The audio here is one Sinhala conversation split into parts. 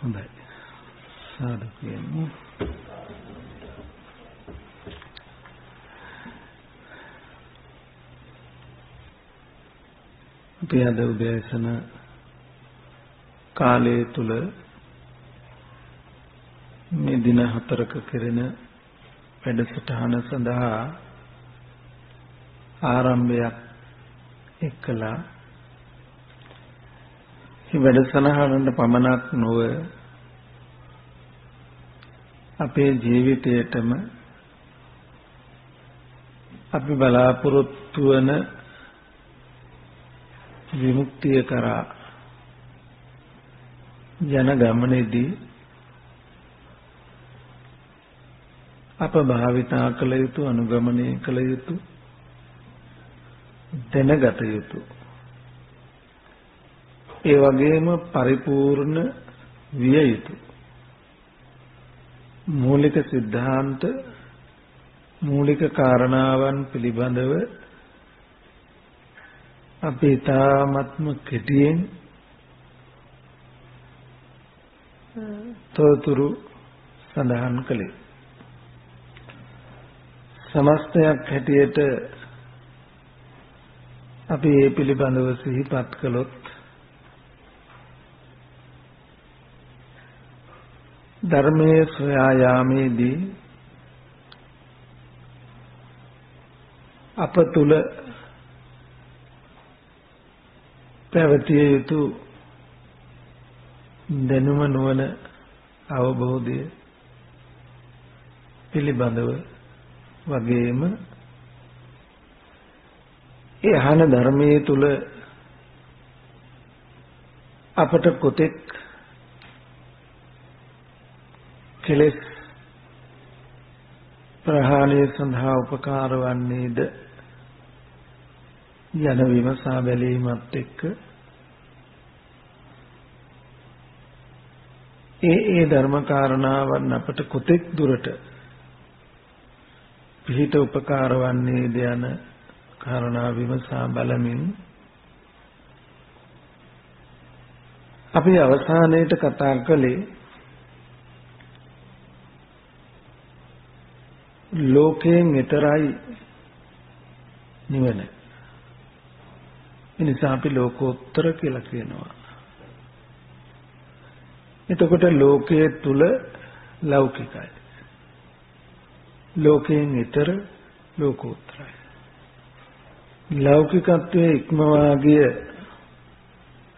හොඳයි. සාදු කියමු. අපි අද උදෑසන කාලය තුල මේ දින 4ක කෙරෙන වැඩසටහන සඳහා ආරම්භයක් එක්කලා මේ වැඩසටහනට පමණක් නොව අපේ ජීවිතයටම අපි බලාපොරොත්තු වන විමුක්තිය කරා යන ගමනේදී අප භාවිතා කළ යුතු අනුගමනය කළ යුතු දැනගත යුතු ඒ වගේම පරිපූර්ණ විය යුතු මූලික સિદ્ધාන්ත මූලික කාරණාවන් පිළිබඳව අපි තාමත්ම කෙටියෙන් තොරතුරු සඳහන් කළේ සමස්තයක් හැටියට අපි මේ පිළිබඳව සිහිපත් කළොත් ධර්මයේ සොයා යාමේදී අප තුල පැවතිය යුතු දැනුම නුවණ අවබෝධය පිළිබඳව වගේම ඒ අහන ධර්මයේ තුල අපට කොතෙක් කෙලෙස් ප්‍රහාණය සඳහා උපකාර වන්නේද යන විමසා බැලීමත් එක්ක ඒ ධර්ම කාරණාවන් අපට කොතෙක් දුරට පිහිට උපකාර වන්නේද යන කාරණා විමසා බලමින් අපි අවසානයේට කතා කළේ ලෝකයෙන් ඈතරයි නිවන. එනිසා අපි ලෝකෝත්තර කියලා කියනවා. එතකොට ලෝකයේ තුල ලෞකිකයි. ලෝකයෙන් ඈතර ලෝකෝත්තරයි. ලෞකිකත්වයේ ඉක්මවා ගිය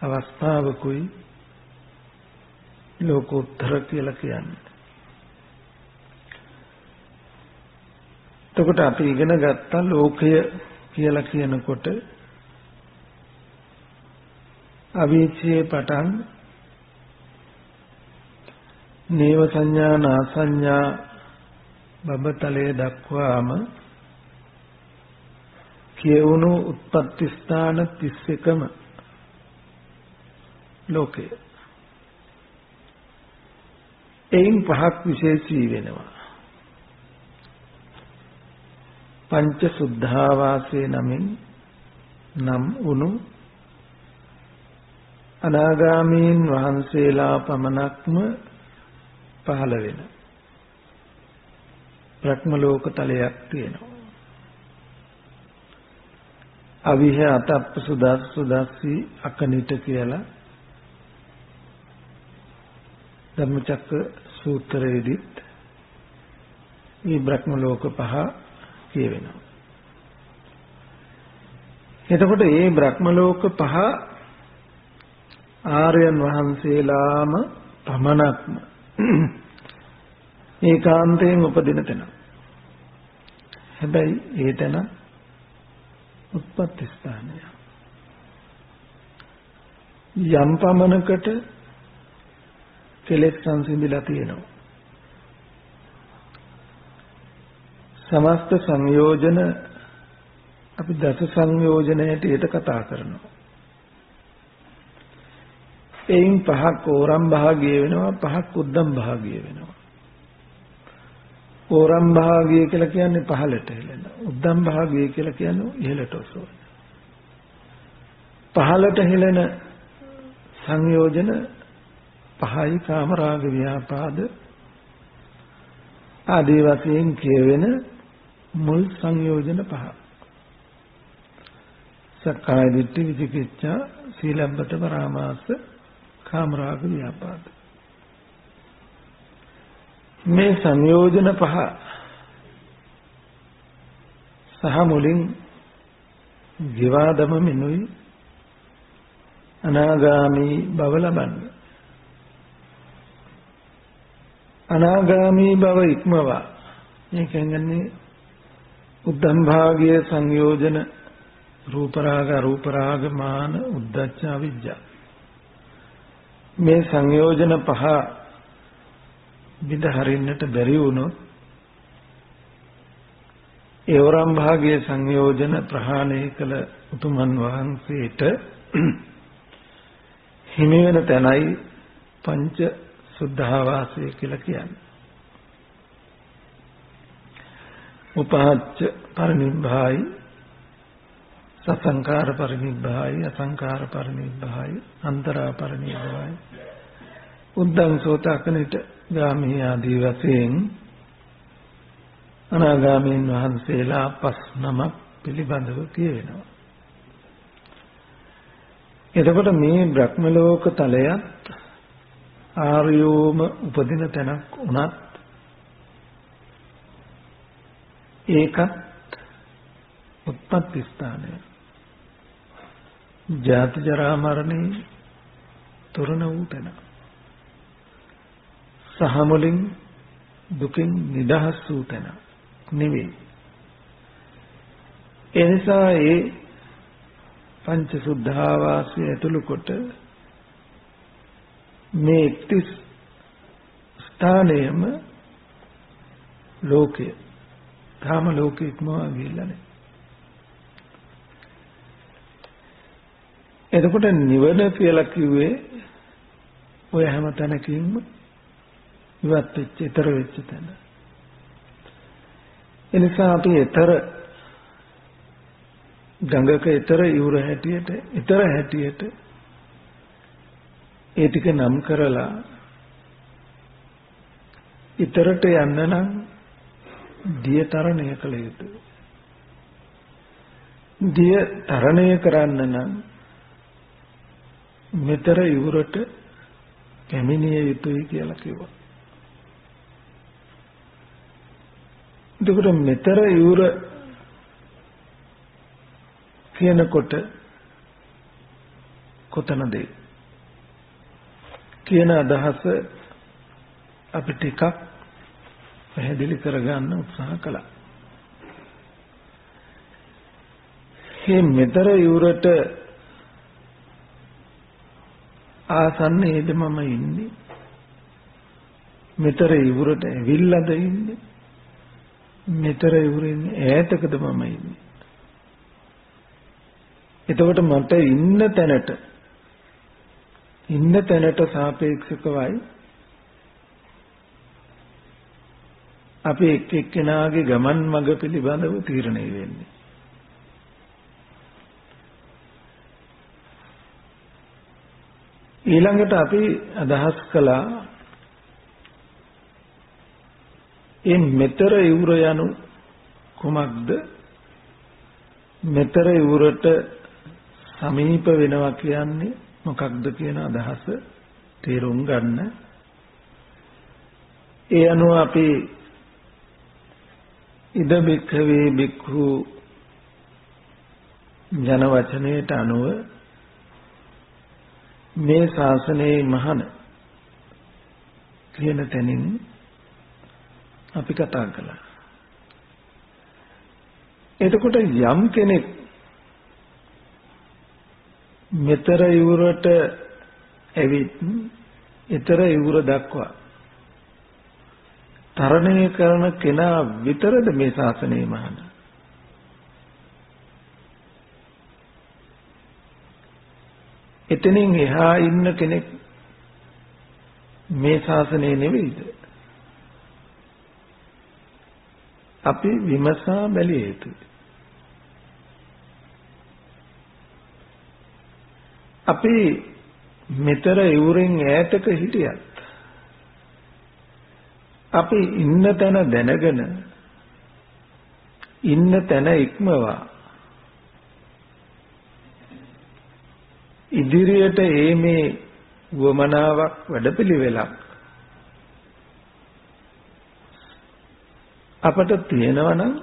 අවස්ථාවකුයි ලෝකෝත්තර කියලා කියන්නේ. එතකොට අපි ඉගෙන ගත්ත ලෝකය කියලා කියනකොට අවීචයේ පටන් නේව සංඥා නාසඤ්ඤා බබතලයේ දක්වාම කියවුණු උත්පත්ති ස්ථාන 31ම ලෝකය. එයින් පහක් විශේෂී වෙනවා. පංච සුද්ධාවාසේ නමින් නම් වුණු අනාගාමීන් වහන්සේලා පමණක්ම පහළ වෙන බ්‍රහ්ම ලෝක තලයක් තියෙනවා. අවිහ අතප්ප සුදස්සි අකනිට කියලා ධම්මචක්ක සූත්‍රයේදීත් මේ බ්‍රහ්ම ලෝක පහ කියවෙනවා. එතකොට මේ බ්‍රහ්ම ලෝක පහ ආර්යයන් වහන්සේලාම පමණක්ම ඒකාන්තයෙන් උපදින තැන. හැබැයි ඒ තැන උත්පත්ති ස්ථානය. යම් පමණකට කෙලෙස් සංසිඳිලා තියෙනවා. සමස්ත සංයෝජන අපි දස සංයෝජන හැටියට කතා කරනවා. එයින් පහක් ඕරම් භාගිය වෙනවා, පහක් උද්දම් භාගිය වෙනවා. ඕරම් භාගිය කියලා කියන්නේ පහළට හෙලන. උද්දම් භාගිය කියලා කියන්නේ ඉහළට ඔසවන. පහළට හෙලන සංයෝජන පහයි කාමරාග ව්‍යාපාද ආදී වශයෙන් කියවෙන මුල් සංයෝජන පහ. සක්කාය දිට්ඨි විචිකිච්ඡා සීලබ්බත පරාමාස කාමරාග ව්‍යාපාද. මේ සංයෝජන පහ සහ මුලින් ජීවා දමමිනුයි අනාගාමී බව ලබන්නේ. අනාගාමී බව ඉක්මවා මේ කියන්නේ උද්දම් භාගයේ සංයෝජන රූප රාග අරූප රාග මාන උද්ධච්ච අවිජ්ජා මේ සංයෝජන පහ විඳ හරින්නට බැරි වුණොත් ඒ වරම් භාගයේ සංයෝජන ප්‍රහාණය කළ උතුමන් වහන්සේට හිමි වෙන තැනයි පංච සුද්ධාවාසය කියලා කියන්නේ. උපාච්ච පරිනිබ්බායි සසංකාර පරිනිබ්බායි අසංකාර පරිනිබ්බායි අන්තරා පරිනිබ්බායි උද්දං සෝතකනිට ගාමී ආදී වශයෙන් අනාගාමීන් වහන්සේලා පස් නමක් පිළිබඳව කියවෙනවා. එතකොට මේ බ්‍රහ්ම ලෝක තලයත් ආර්යෝම උපදින තැනක් උනත් ඒකත් උත්පත්ති ස්ථානය. ජාති ජරා මරණේ තොරණ වූ තැන. සහ මුලින් දුකින් නිදහස් වූ තැන නෙවෙයි. එනිසා ඒ පංච සුද්ධාවාසය ඇතුළු කොට මේ 31 ස්ථානයම ලෝකය කාම ලෝකෙ ඉක්මවා ගිහිල්ලා නැහැ. එතකොට නිවන කියලා කිව්වේ ඔය හැම තැනකින්ම ඉවත් වෙච්ච, ඊතර වෙච්ච තැන. එනිසා අපි ඊතර ගංගක ඊතර ඉවුර හැටියට ඒ ටික නම් කරලා ඊතරට යන්න නම් දිය තරණය කළ යුතුයි. දිය තරණය කරන්න නම් මෙතර ඉවුරට පැමිණිය යුතුයි කියලා කිව්වා. එතකොට මෙතර ඉවුර කියනකොට කොතනද කියන අදහස අපි ටිකක් පැහැදිලි කරගන්න උත්සාහ කළා. මේ මෙතර ඉවුරට ආසන්නයේද මම ඉන්නේ? මෙතර ඉවුරට ඇවිල්ලාද ඉන්නේ? මෙතර ඉවුරෙන් ඈතකද මම ඉන්නේ? එතකොට මට ඉන්න තැනට සාපේක්ෂකවයි අපි එක් එක්කෙනාගේ ගමන් මඟ පිළිබඳව තීරණය වෙන්නේ. ඊළඟට අපි අදහස් කළා මේ මෙතර ඉවුර යනු කුමක්ද? මෙතර ඉවුරට සමීප වෙනවා කියන්නේ මොකක්ද කියන අදහස තේරුම් ගන්න. ඒ අනුව අපි ඉද බික්ඛවේ බික්ඛු යන වචනයට අනුව මේ ශාසනයේ මහාන කියන තැනින් අපි කතා කළා. එතකොට යම් කෙනෙක් මෙතර ඉවුරට ඇවිත් ඊතර ඉවුර දක්වා තරණය කරන කෙනා විතරද මේ ශාසනයේ මහාන? එතනින් එහා ඉන්න කෙනෙක් මේ ශාසනයේ නෙවෙයිද? අපි විමසා බැලිය යුතුයි. අපි මෙතර ඉවුරෙන් ඈතක හිටියත් අපි ඉන්න තැන දැනගෙන ඉන්න තැන ඉක්මවා ඉදිරියට මේ වමනාවක් වැඩපිළිවෙලක් අපට තියෙනවා නම්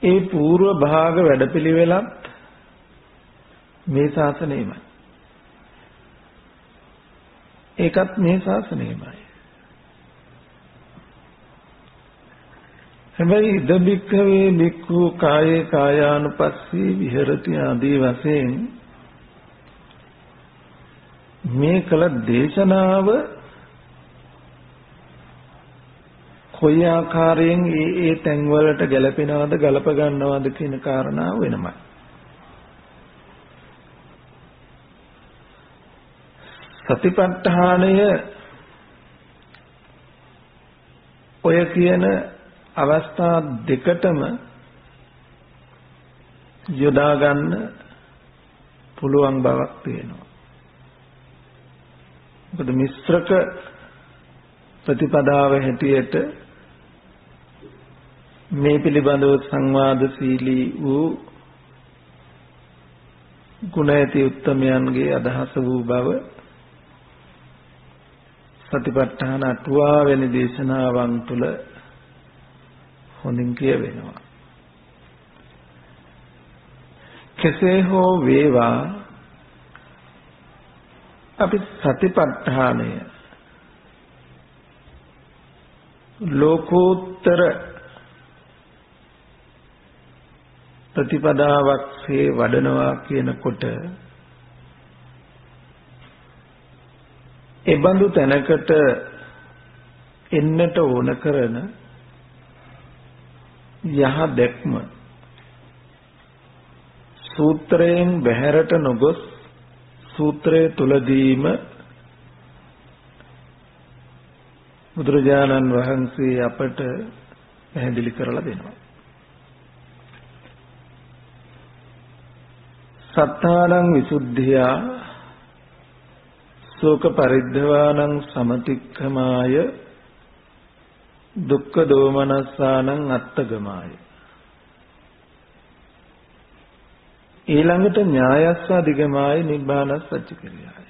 ඒ పూర్ව භාග වැඩපිළිවෙලත් මේ ශාසනයමයි. ඒකත් මේ ශාසනයමයි. හැබැයි ඉදබික්ඛවේ බික්ඛු කායේ කායානුපස්සී විහෙරති ආදී වශයෙන් මේ කළ දේශනාව කොයි ආකාරයෙන් ඒ තැන්වලට ගැලපෙනවද ගලප ගන්නවද කියන කාරණාව වෙනමයි. සතිපට්ඨානය ඔය කියන අවස්ථා දෙකටම යොදා ගන්න පුළුවන් බවක් තියෙනවා. මොකද මිශ්‍රක ප්‍රතිපදාව හැටියට මේ පිළිබඳව සංවාදශීලී වූ ගුණ ඇති උත්තමයන්ගේ අදහස වූ බව සතිපට්ඨාන අටුවා වැනි දේශනාවන් තුළ හොඳින් කියවෙනවා. කෙසේ හෝ වේවා අපි සතිපට්ඨානය ලෝකෝත්තර ප්‍රතිපදාවක්සේ වඩනවා කියනකොට එබඳු තැනකට එන්නට ඕන කරන යහ දැක්ම සූත්‍රයෙන් බැහැරට නොගොස් සූත්‍රයේ තුලදීම බුදුරජාණන් වහන්සේ අපට පැහැදිලි කරලා දෙනවා. සත්තානං විසුද්ධියා ශෝක පරිද්ධවානං සමතික්ඛමාය දුක්ඛ දෝමනස්සානං අත්තගමාය. ඊළඟට ඥායස්ස අධිගමාය නිබ්බානස්ස සච්චිකිරියාය.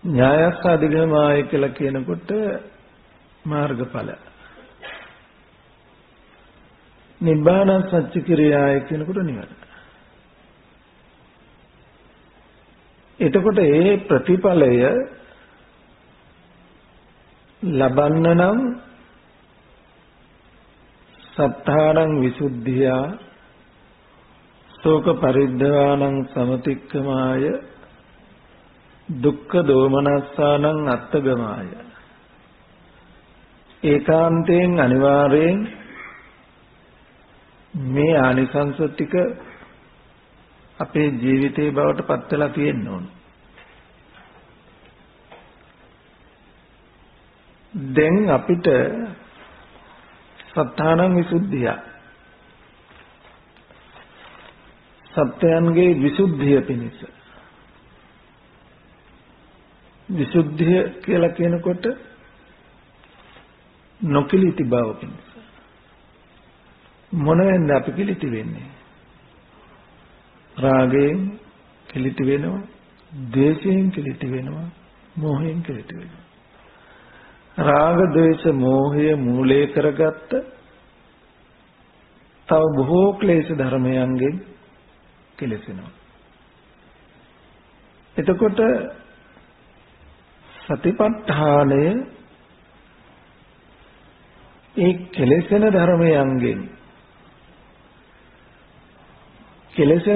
ඥායස්ස අධිගමාය කියලා කියනකොට මාර්ගඵල. නිබ්බානස්ස සච්චිකිරියාය කියනකොට නිවන. එතකොට ඒ ප්‍රතිඵලය ලබන්න නම් සත්තානං විසුද්ධියා ශෝක පරිද්ධවානං සමතික්ඛමාය දුක්ඛ දෝමනස්සානං අත්තගමාය. ඒකාන්තයෙන් අනිවාර්යෙන් මේ ආනිසංස ටික අපේ ජීවිතේ බවට පත් වෙලා තියෙන්න ඕන. දැන් අපිට සත්තානං විසුද්ධිය සත්‍යයන්ගේ විසුද්ධිය පිණිස විසුද්ධිය කියලා කියනකොට නොකිලිටි බව පිණිස මොනෙන්ද අපි කිලිටි වෙන්නේ? රාගයෙන් කිලිටි වෙනවා, ද්වේෂයෙන් කිලිටි වෙනවා, මෝහයෙන් කිලිටි වෙනවා. රාග ද්වේෂ මෝහය මූලයේ කරගත්ත තව බොහෝ ක්ලේශ ධර්මයන්ගෙන් කෙලෙසෙනවා. එතකොට සතිපට්ඨානය ඒ කෙලෙසෙන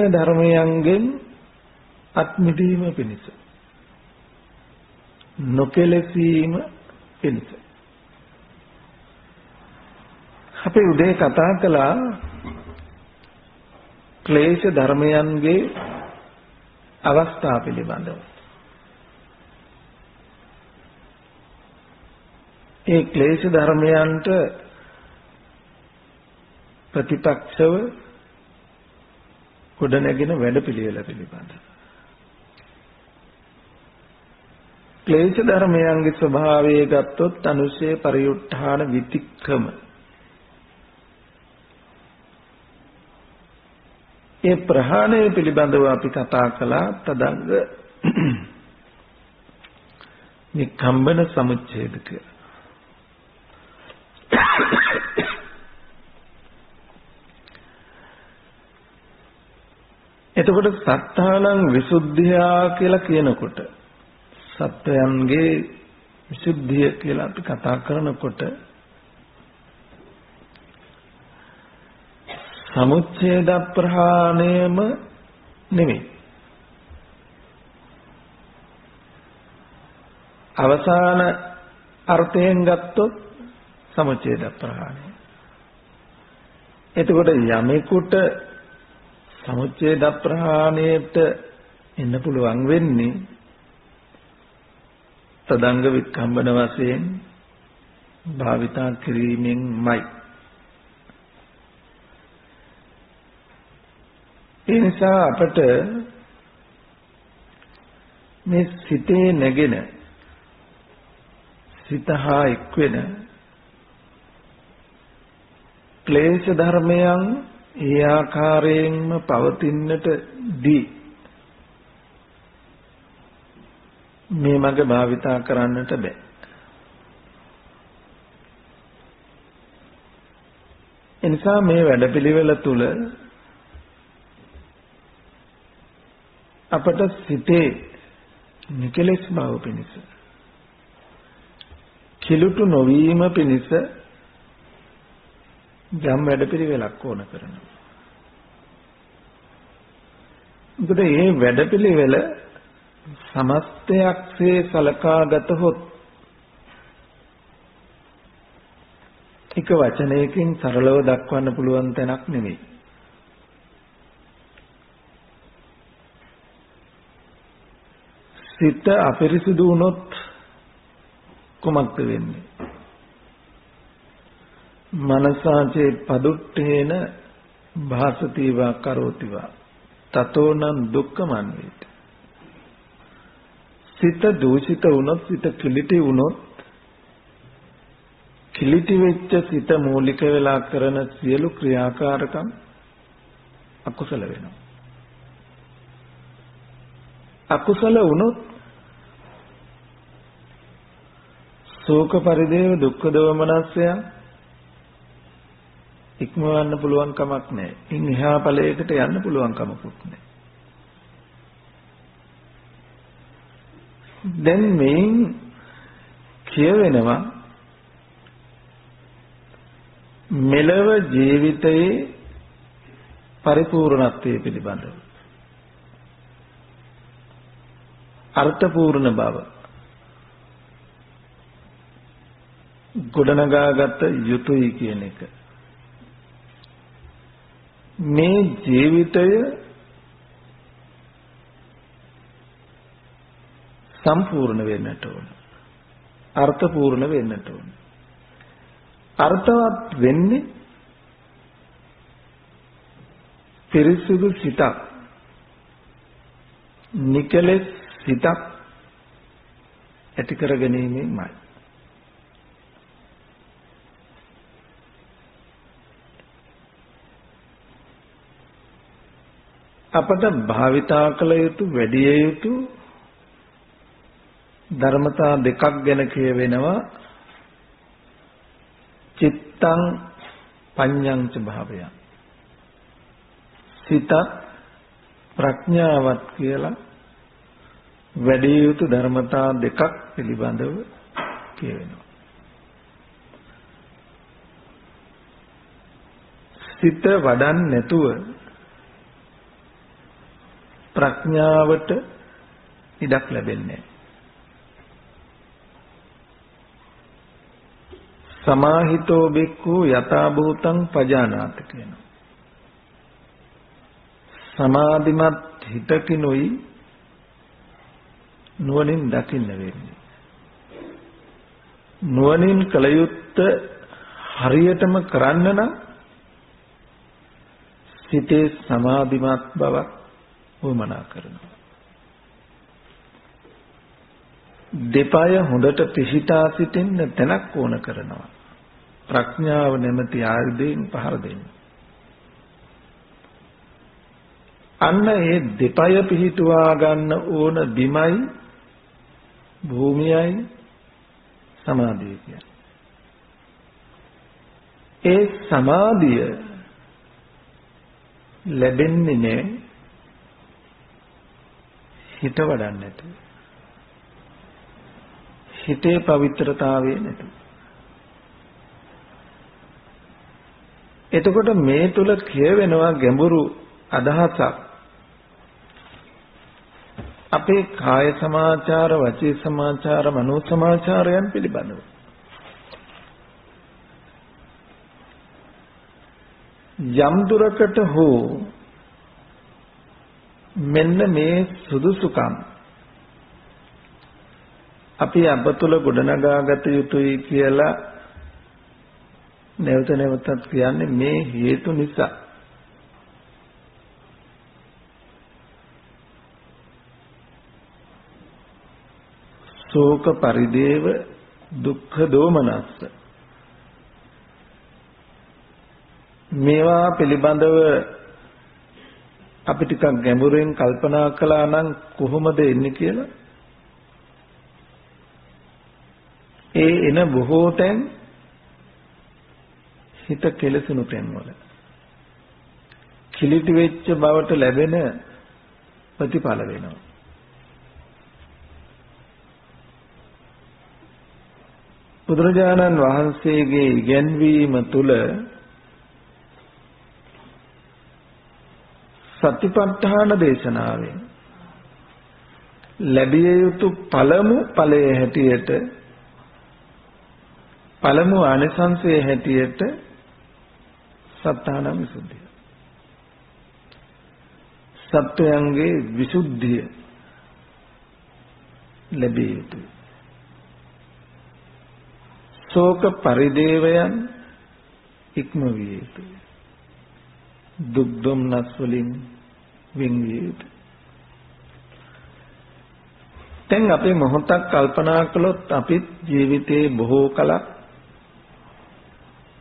ධර්මයන්ගෙන් අත් මිදීම පිණිස නොකෙලසීම පිණිස අපි උදේ කතා කළා ක්ලේශ ධර්මයන්ගේ අවස්ථා පිළිබඳව. ඒ ක්ලේශ ධර්මයන්ට ප්‍රතිපක්ෂව ගොඩනැගෙන වැඩපිළිවෙල පිළිබඳව ක්ලේශ ධර්මයන්ගේ ස්වභාවය ගත්තොත් අනුශය පරිඋත්ථාන විතික්‍රම ඒ ප්‍රහාණය පිළිබඳව අපි කතා කළා තදංග නිකම්බන සමුච්ඡේද කියලා. එතකොට සත්තානං විසුද්ධියා කියලා කියනකොට සත්වයන්ගේ විසුද්ධිය කියලා අපි කතා කරනකොට සමුච්ඡේද ප්‍රහාණයම නෙමෙයි. අවසාන අර්ථයෙන් ගත්තොත් සමුච්ඡේද ප්‍රහාණය. එතකොට යමෙකුට සමුච්ඡේද ප්‍රහාණයට එන්න පුළුවන් වෙන්නේ තදංග වික්ඛම්බන වශයෙන් භාවිතා කිරීමෙන්මයි. ඒ නිසා අපට මේ සිතේ නැගෙන සිතහා එක්වෙන ක්ලේශ ධර්මයන් ඒ ආකාරයෙන්ම පවතින්නට දී මේ මඟ භාවිතා කරන්නට බෑ. එනිසා මේ වැඩපිළිවෙල තුල අපට සිතේ නිකලෙස් බව පිණිස කිලුටු නොවීම පිණිස යම් වැඩපිළිවෙලක් ඕන කරනවා. මොකද මේ වැඩපිළිවෙල සමස්තයක්සේ සලකා ගතහොත් එක වචනයකින් සරලව දක්වන්න පුළුවන් තැනක් නෙමෙයි. සිත අපිරිසුදු වුණොත් කුමක්ද වෙන්නේ? මනසාචේ පදුට්ඨේන භාසතිවා කරෝතිවා තතෝනම් දුක්ඛමන් වේති. සිත දූෂිත වුණොත්, සිත කිලිටි වුණොත්, කිලිටි වෙච්ච සිත මූලික වෙලා කරන සියලු ක්‍රියාකාරකම් අකුසල වෙනවා. අකුසල වුණොත් ශෝක පරිදේව දුක්ඛ දෝමනස්සය ඉක්මවන්න පුළුවන් කමක් නැහැ. ඉන් එහා ඵලයකට යන්න පුළුවන් කමකුත් නැහැ. දැන් මේන් කියවෙනවා මෙලව ජීවිතයේ පරිපූර්ණත්වයේ පිළිබඳව අර්ථපූර්ණ බව ගොඩනගාගත යුතුයි කියන එක. මේ ජීවිතය සම්පූර්ණ වෙන්නට ඕන. අර්ථපූර්ණ වෙන්නට ඕන. අර්ථවත් වෙන්නේ පිරිසුදු සිතක්, නිකලෙස් සිතක් ඇති කර ගැනීමෙන්මයි. අපට භාවිතා කළ යුතු, වැඩි යුතු ධර්මතා දෙකක් ගැන කියවෙනවා. චිත්තං පඤ්ඤං ච භාවයං. සිත ප්‍රඥාවත් කියලා වැඩි යුතු ධර්මතා දෙකක් පිළිබඳව කියවෙනවා. සිත වඩන් නැතුව ප්‍රඥාවට ඉඩක් ලැබෙන්නේ නැහැ. සමාහිතෝ බික්ඛු යථා භූතං පජානාති කියනවා. සමාධිමත් හිතකිනුයි නුවණින් දකින්න වෙන්නේ. නුවණින් කල යුත්තේ හරියටම කරන්න නම් සිතේ සමාධිමත් බවක් වමනා කරනවා. දෙපය හොඳට පිහිටා සිටින්න තැනක් ඕන කරනවා. ප්‍රඥාව නැමැති ආයුධයෙන් පහර දෙන්න. අන්න ඒ දෙපය පිහිටුවා ගන්න ඕන බිමයි භූමියයි සමාධිය කියන්නේ. ඒ සමාධිය ලැබෙන්නේ නැහැ හිත වඩන්නේ නැතුව. හිතේ පවිත්‍රතාවය නැතුව. එතකොට මේ තුල කියවෙනවා ගැඹුරු අදහසක්. අපේ කාය සමාචාර, වචී සමාචාර, මනෝ සමාචාරයන් පිළිබඳව. යම් දුරකට හෝ මෙන්න මේ සුදුසුකම් අපි අප තුළ ගොඩනගාගත යුතුයි කියලා නැවත නැවතත් කියන්නේ මේ හේතු නිසා. ශෝක පරිදේව දුක්ඛ දෝමනස්ස. මේවා පිළිබඳව අපි ටිකක් ගැඹුරින් කල්පනා කළා නම් කොහොමද එන්නේ කියලා. ඒ එන බොහෝ තැන් හිත කෙලසුණු තැන්වල කිලිටි වෙච්ච බවට ලැබෙන ප්‍රතිඵල වෙනවා. බුදුරජාණන් වහන්සේගේ ඉගැන්වීම තුළ සතිපට්ඨාන දේශනාවෙන් ලැබිය යුතු පළමු ඵලයේ හැටියට පළමු ආනිසංසයේ හැටියට සත්‍යානම් විසුද්ධිය. සත්වයන්ගේ විසුද්ධිය ලැබිය යුතුයි. ශෝක පරිදේවයන් ඉක්මවිය යුතුයි. දුක් දුම්නස් වලින් වෙන් විය යුතුයි. දැන් අපි මොහොතක් කල්පනා කළොත් අපිත් ජීවිතේ බොහෝ කලක්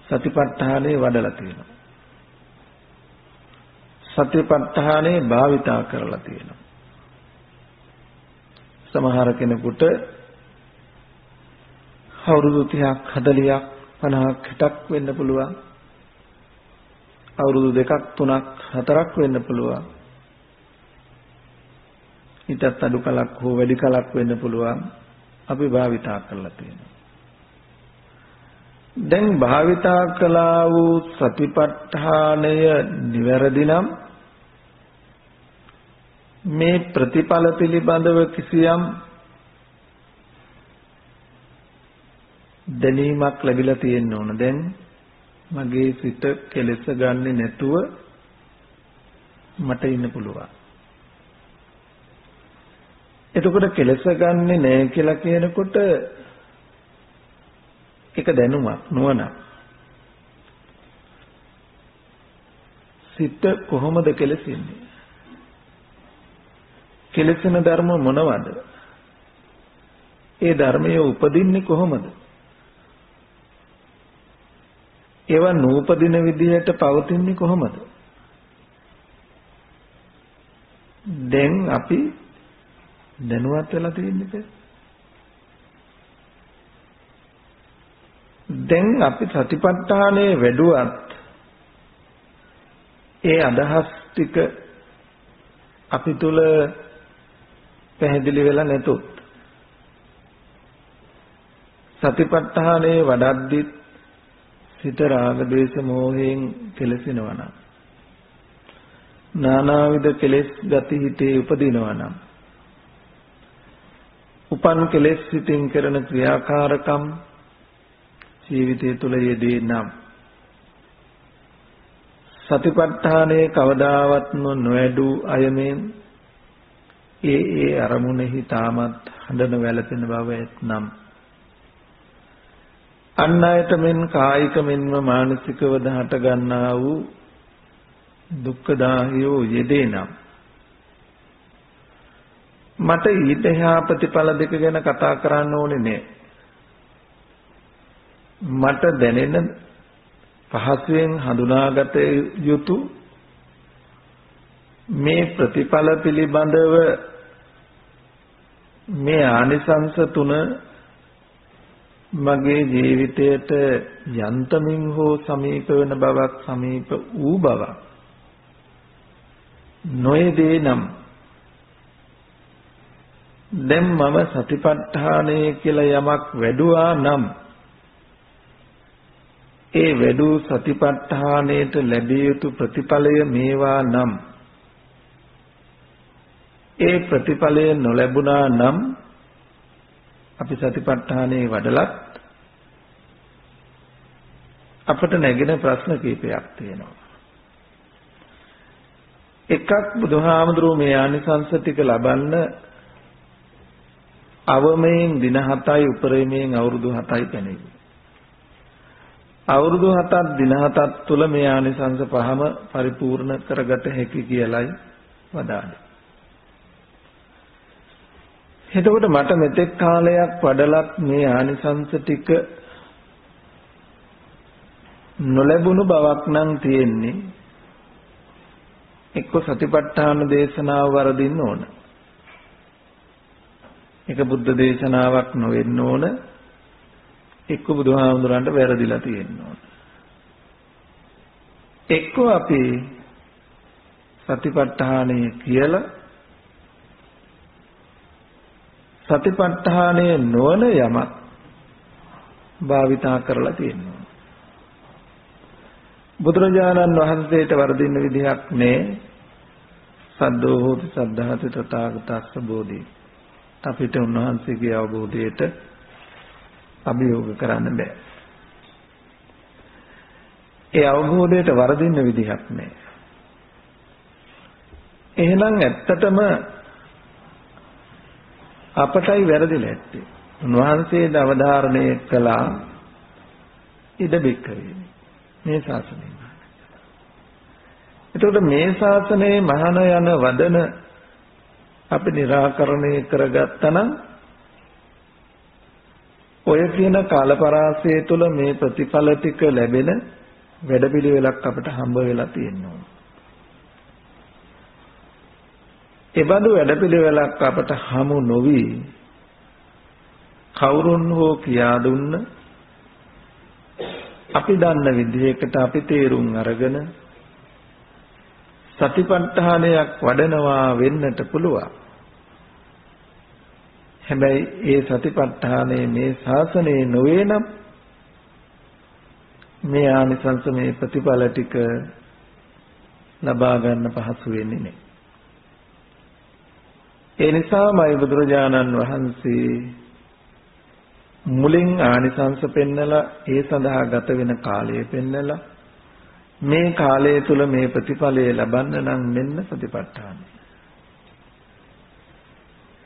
සතිපට්ඨානේ වඩලා තියෙනවා. සතිපට්ඨානේ භාවිතා කරලා තියෙනවා. සමහර කෙනෙකුට අවුරුදු 30ක් 40ක් 50ක් 60ක් වෙන්න පුළුවන්. අවුරුදු 2ක් 3ක් 4ක් වෙන්න පුළුවන්. ඊටත් අඩු කලක් හෝ වැඩි කලක් වෙන්න පුළුවන්. අපි භාවිතා කරලා තියෙනවා. දැන් භාවිතා කළා වූ සතිපට්ඨානය නිවැරදි නම් මේ ප්‍රතිඵල පිළිබඳව කිසියම් දැනීමක් ලැබිලා තියෙන්න ඕන. දැන් මගේ සිත කෙලෙස ගන්නෙ නැතුව මට ඉන්න පුළුවන්. එතකොට කෙලෙස ගන්නෙ නැහැ කියලා කියනකොට එක දැනුමක් නුවණක්. සිත කොහොමද කෙලෙසින්නේ? කෙලෙසන ධර්ම මොනවද? ඒ ධර්මයේ උපදින්නේ කොහොමද? ඒවා නූපදින විදිහට පවතින්නේ කොහොමද? දැන් අපි දැනුවත් වෙලා තියෙන්නේ. දැන් අපි සතිපට්ඨානයේ වැඩුවත් ඒ අදහස් ටික අපි තුල පැහැදිලි වෙලා නැතොත් සතිපට්ඨානයේ වඩද්දි සිත රාග දේශ මොහයෙන් කෙලසිනවා නම් නානාවිද කෙලෙස් ගති හිතේ උපදිනවා නම් උපන් කෙලෙස් සිතින් කරන ක්‍රියාකාරකම් ජීවිතය තුළ යෙදී නම් සතිපට්ඨානයේ කවදාවත් නොවැඩු අයමෙන් ඒ අරමුණෙහි තාමත් හඬන වැළපෙන බව ඇතනම් අන් අයට මෙන් කායික මෙන්ම මානසිකව දහට ගන්නා වූ දුක්ඛ දාහියෝ යෙදේනම් මට ඊට එහා ප්‍රතිඵල දෙක ගැන කතා කරන්න ඕනේ නෑ. මට දැනෙන පහසුවෙන් හඳුනාගත යුතු මේ ප්‍රතිඵල පිළිබඳව මේ ආනිසංස තුන මගේ ජීවිතයට යන්තමින් හෝ සමීප වෙන බවක් සමීප වූ බවක් නොයේදී නම් දැන් මම සතිපට්ඨානය කියලා යමක් වැඩුවා නම් ඒ වැඩු සතිපට්ඨානයට ලැබිය යුතු ප්‍රතිඵලය මේවා නම් ඒ ප්‍රතිඵලය නොලැබුණා නම් අපි සතිපට්ඨානේ වඩලත් අපට නැගෙන ප්‍රශ්න කීපයක් තියෙනවා. එකක් බුදුහාමුදුරුවෝ මේ ආනිසංස ටික ලබන්න අවමයෙන් දින 7යි උපරිමයෙන් අවුරුදු 7යි පැනෙන්නේ. අවුරුදු 7ක් දින 7ක් තුල මේ ආනිසංස පහම පරිපූර්ණ කරගත හැකි කියලයි වදාළේ. එතකොට මට මෙතෙක් කාලයක් වඩලත් මේ ආනිසංස ටික නොලැබුණු බවක් නම් තියෙන්නේ. එක්ක සතිපට්ඨාන දේශනාව වරදින්න ඕන. ඒක බුද්ධ දේශනාවක් නොවෙන්න ඕන. එක්ක බුදුහාමුදුරන්ට වැරදිලා තියෙන්න ඕන. එක්ක අපි සතිපට්ඨානය කියලා සතිපට්ඨානය නොවන යමක් භාවිතා කරලා තියෙනවා. බුදුරජාණන් වහන්සේට වරදින්න විදිහක් නෑ. සද්දෝ හෝති සද්ධාති තථාගතස්ස බෝධි. අපිට උන්වහන්සේගේ අවබෝධයට අභියෝග කරන්න බෑ. ඒ අවබෝධයට වරදින්න විදිහක් නෑ. එහෙනම් ඇත්තටම අපටයි වැරදිලා ඇත්තේ. උන්වහන්සේ අවධාරණය කළා ඉද බික්කවේ මේ ශාසනය. එතකොට මේ ශාසනයේ මහාන යන වදන අපි निराකරණය කරගත්තා නම් ඔය කියන කාලපරාසය තුළ මේ ප්‍රතිඵල ටික ලැබෙන වැඩපිළිවෙලක් අපට හම්බ වෙලා තියෙනවා. එබඳු වැඩපිළිවෙලක් අපට හමු නොවි කවුරුන් හෝ කියා දුන්න අපි දන්න විදිහකට අපි තේරුම් අරගෙන සතිපට්ඨානයක් වඩනවා වෙන්නට පුළුවන්. හැබැයි ඒ සතිපට්ඨානයේ මේ ශාසනයේ නොවේ නම් මේ ආනිසංස මේ ප්‍රතිඵල ටික ලබා ගන්න පහසු වෙන්නේ නැහැ. ඒ නිසාමයි බුදුරජාණන් වහන්සේ මුලින් ආනිසංස පෙන්නලා ඒ සඳහා ගත වෙන කාලය පෙන්නලා මේ කාලය තුල මේ ප්‍රතිඵලය ලබන්න නම් මෙන්න සතිපට්ඨානය.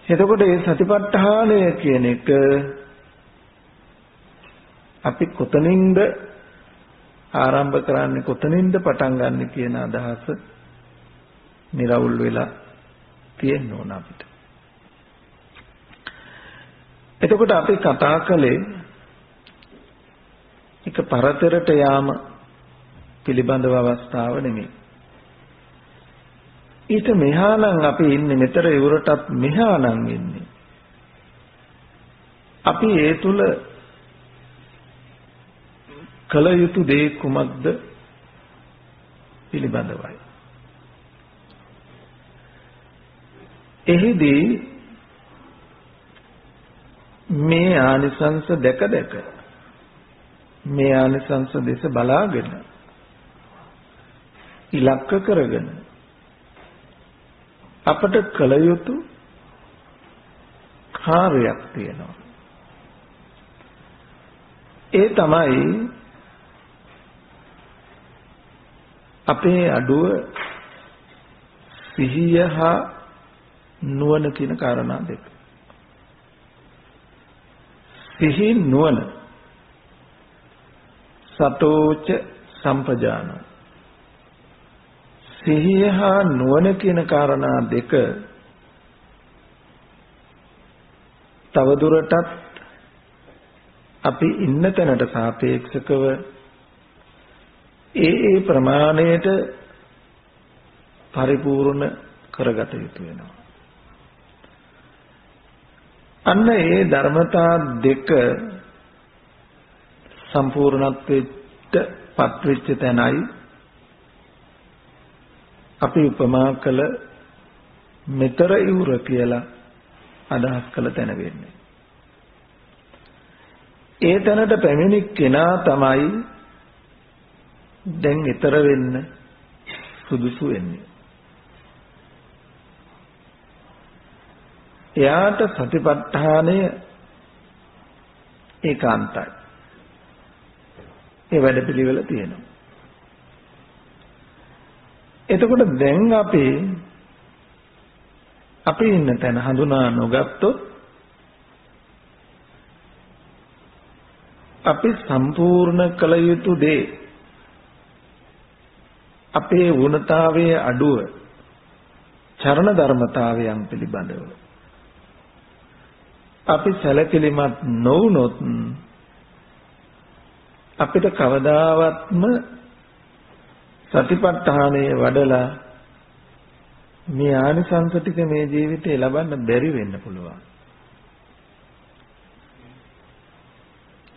එතකොට මේ සතිපට්ඨානය කියන එක අපි කොතනින්ද ආරම්භ කරන්නේ කොතනින්ද පටන් ගන්න කියන අදහස නිරවුල් වෙලා තියෙන්න ඕන අපිට. එතකොට අපි කතා කළේ එක පරතරට යාම පිළිබඳව අවස්ථාව නෙමෙයි. ඊට මෙහා නම් අපි ඉන්නේ මෙතර ඉවරටත් මෙහා නම් ඉන්නේ. අපි ඒ තුල කල යුතු දේ කුමක්ද පිළිබඳවයි. එහිදී මේ ආනිසංස දැක දැක මේ ආනිසංස දෙස බලාගෙන ඉලක්ක කරගෙන අපට කල යුතු කාර්යයක් තියෙනවා. ඒ තමයි අපේ අඩුව සිහිය හා නුවණ කියන කාරණා දෙක. සිහි නුවණ සතෝච සම්පජාන. සිහිය හා නුවණ කියන කාරණා දෙක තවදුරටත් අපි ඉන්න තැනට සාපේක්ෂව ඒ ප්‍රමාණයට පරිපූර්ණ කරගත යුතු වෙනවා. අන්න ඒ ධර්මතා දෙක සම්පූර්ණත්වයට පත්වෙච්ච තැනයි අපි උපමා කළ මෙතර ඉවුර කියලා අදහස් කළ තැන වෙන්නේ. ඒ තැනට පැමිණි කෙනා තමයි දැන් ඊතර වෙන්න සුදුසු වෙන්නේ. එයාට සතිපට්ඨානය ඒකාන්තයි. ඒ වැඩපිළිවෙල තියෙනවා. එතකොට දැන් අපි ඉන්න තැන හඳුනා නොගත්තොත් අපි සම්පූර්ණ කළ යුතු දේ අපේ වුණතාවයේ අඩුව චරණ ධර්මතාවයන් පිළිබඳව අපි සැලකිලිමත් නොවුනොත් අපිට කවදාවත්ම සතිපට්ඨානයේ වඩලා මේ ආනිසංස ටික මේ ජීවිතේ ලබන්න බැරි වෙන්න පුළුවන්.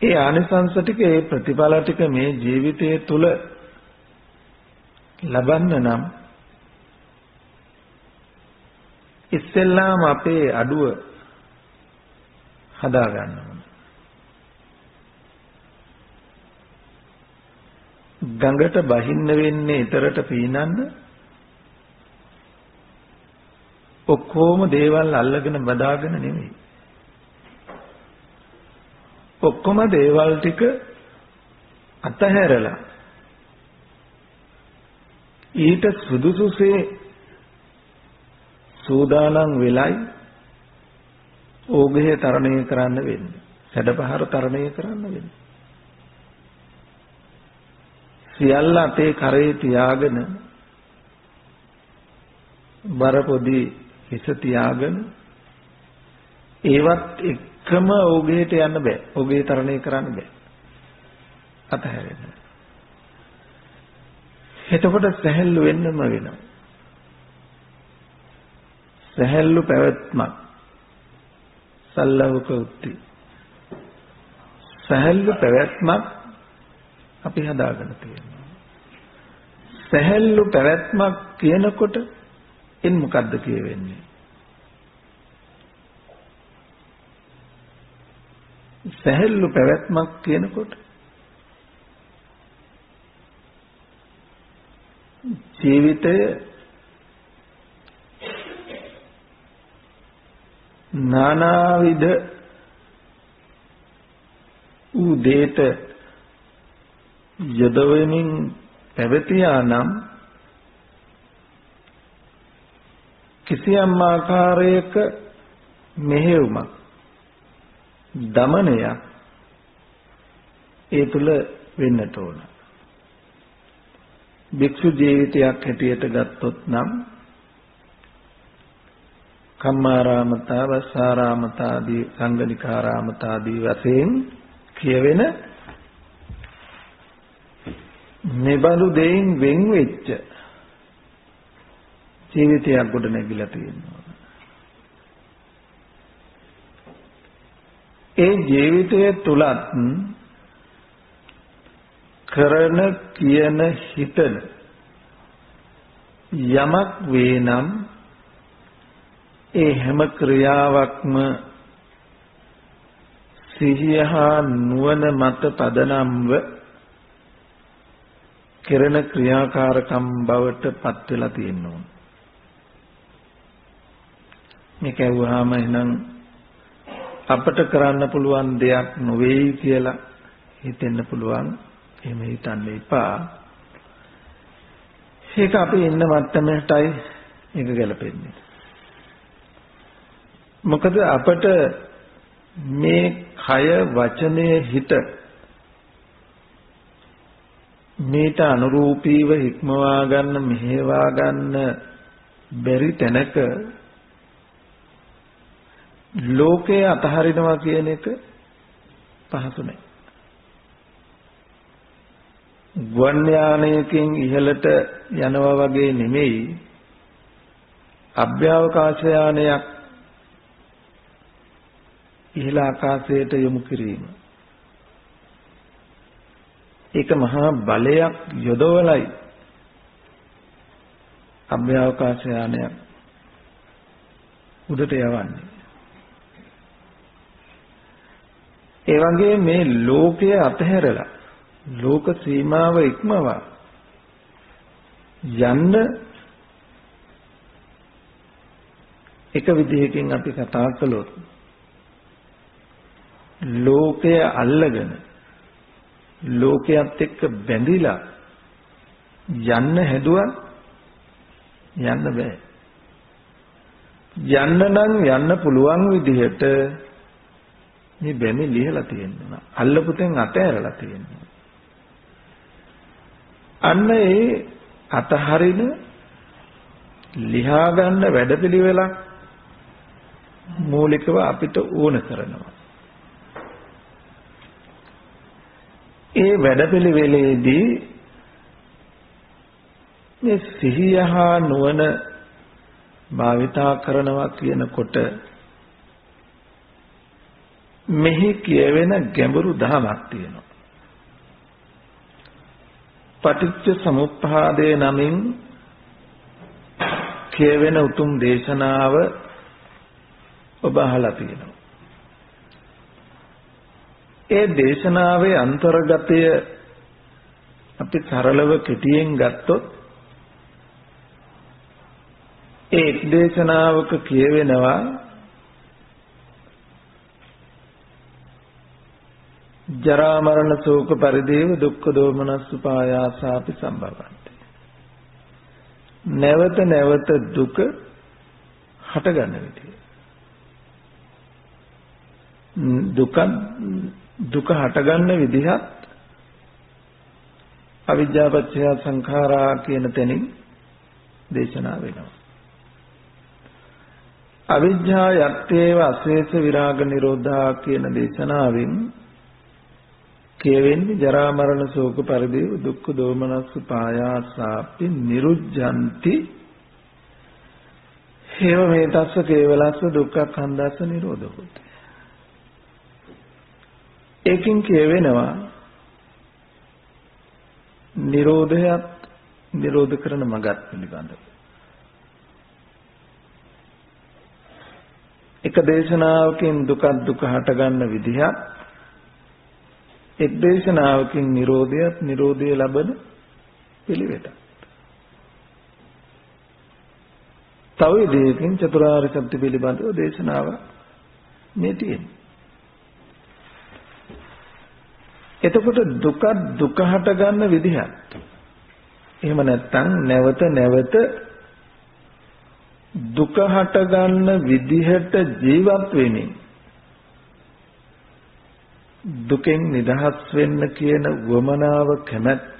ඒ ආනිසංස ටික ඒ ප්‍රතිඵල ටික මේ ජීවිතයේ තුල ලබන්න නම් ඉස්සෙල්ලාම අපේ අඩුව හදා ගන්න ඕන. ගඟට බහින්න වෙන්නේ ඊතරට පීනන්න ඔක්කොම දේවල් අල්ලගෙන බදාගෙන නෙමෙයි. ඔක්කොම දේවල් ටික අතහැරලා ඊට සුදුසුසේ සූදානම් වෙලයි ඕගය තරණය කරන්න වෙන්නේ. සැඩපහර තරණය කරන්න වෙන්නේ. සියල්ල අපේ කරේ තියාගෙන බර පොඩි හිස තියාගෙන ඒවත් එකම ඕගයට යන්න බෑ. ඕගය තරණය කරන්න බෑ. අතහැරෙන්න. එතකොට සැහැල්ලු වෙන්නම වෙනවා. සැහැල්ලු පැවැත්මක් සල්ලවක උත්ති. සැහැල්ලු පැවැත්මක් අපි හදාගෙන තියෙනවා. සැහැල්ලු පැවැත්මක් කියනකොට එන් මොකද්ද කියවෙන්නේ? සැහැල්ලු පැවැත්මක් කියනකොට ජීවිතය නානාවිධ වූ දේට යොදවමින් පැවතියා නම් කිසියම් ආකාරයක මෙහෙයුමක් දමනයක් ඒ තුල වෙන්නට ඕන. භික්ෂු ජීවිතයක් හැටියට ගත්තොත් නම් කම්මාරාමතා වස්සාරාමතා ආදී සංගනිකාරාමතා ආදී වශයෙන් කියවෙන මෙබඳු දෙයින් වෙන් වෙච්ච ජීවිතයක් ගොඩ නැගිලා තියෙනවා. ඒ ජීවිතය තුලත් කරන කියන හිතන යමක් වේ නම් ඒ හැම ක්‍රියාවක්ම සිහිය හා නුවණ මත පදනම්ව කරන ක්‍රියාකාරකම් බවට පත් වෙලා තියෙනවා. මේක ඇහුවාම එහෙනම් අපට කරන්න පුළුවන් දෙයක් නොවේයි කියලා හිතෙන්න පුළුවන්. එහෙම හිතන්න එපා. ඒක අපි ඉන්න මට්ටමටයි ඒක ගැලපෙන්නේ. මොකද අපට මේ කය වචනය හිත මේට අනුරූපීව හික්මවා ගන්න මෙහෙවා ගන්න බැරි තැනක ලෝකේ අතහරිනවා කියන එක පහසු නෑ. ගුවන් යානයකින් ඉහළට යනවා වගේ නෙමෙයි අභ්‍යවකාශ යානයක් ඉහළ ආකාශයට යොමු කිරීම. ඒක මහා බලයක් යොදවලයි අභ්‍යවකාශ යානයක් උඩට යවන්නේ. ඒ වගේ මේ ලෝකයේ අතහැරලා ලෝක සීමාව ඉක්මවා යන්න එක විදිහකින් අපි කතා කළොත් ලෝකය අල්ලගෙන ලෝකයට එක්ක බැඳිලා යන්න හැදුවත් යන්න බෑ. යන්න නම් යන්න පුළුවන් විදිහට මේ බැමි ලියලා තියෙනවා. අල්ලපු තැන් අතහැරලා තියෙනවා. අන්න ඒ අතහරින ලියා ගන්න වැඩපිළිවෙලක් මූලිකව අපිට ඕන කරනවා. ඒ වැඩපිළිවෙලේදී මේ සිහිය හා නුවණ භාවිතා කරනවා කියනකොට මෙහි කියවෙන ගැඹුරු ධමයක් තියෙනවා. පටිච්ච සමුප්පාදේ නමින් කියවෙන උතුම් දේශනාව ඔබ අහලා තියෙනවා. ඒ දේශනාවේ අන්තර්ගතය අපි සරලව කෙටියෙන් ගත්තොත් ඒ දේශනාවක කියවෙනවා ජරා මරණ ශෝක පරිදේව දුක්ඛ දෝමනස් උපායාසාපි සම්භවಂತಿ. නැවත නැවත දුක හටගන්න විදිය. දුක හටගන්න විදිහත් අවිජ්ජාපච්චය සංඛාරා කියන තැනින් දේශනා වෙනවා. අවිජ්ජා යත්තේව අශේෂ විරාග නිරෝධා කියන දේශනාවෙන් කියවෙන්නේ ජරා මරණ ශෝක පරිදේව දුක්ඛ දෝමනස් පායාසාපි නිරුද්ධಂತಿ හේව මේතස්ස කේවලස්ස දුක්ඛ කන්දස්ස නිරෝධෝ. ඒකින් කියවෙනවා නිරෝධයත් නිරෝධ කරන මගත් පිළිබඳව. එක දේශනාවකින් දුක හටගන්න විදිහත් එක් දේශනාවකින් නිරෝධයත් නිරෝධය ලබන පිළිවෙතක්. තව දෙයකින් චතුරාර්ය සත්‍ය පිළිබඳව දේශනාව මේ තියෙනවා. එතකොට දුක හට ගන්න විදිහත් එහෙම නැත්නම් නැවත නැවත දුක හට ගන්න විදිහට ජීවත් වෙමින් දුකෙන් නිදහස් වෙන්න කියන වමනාව කැමැත්ත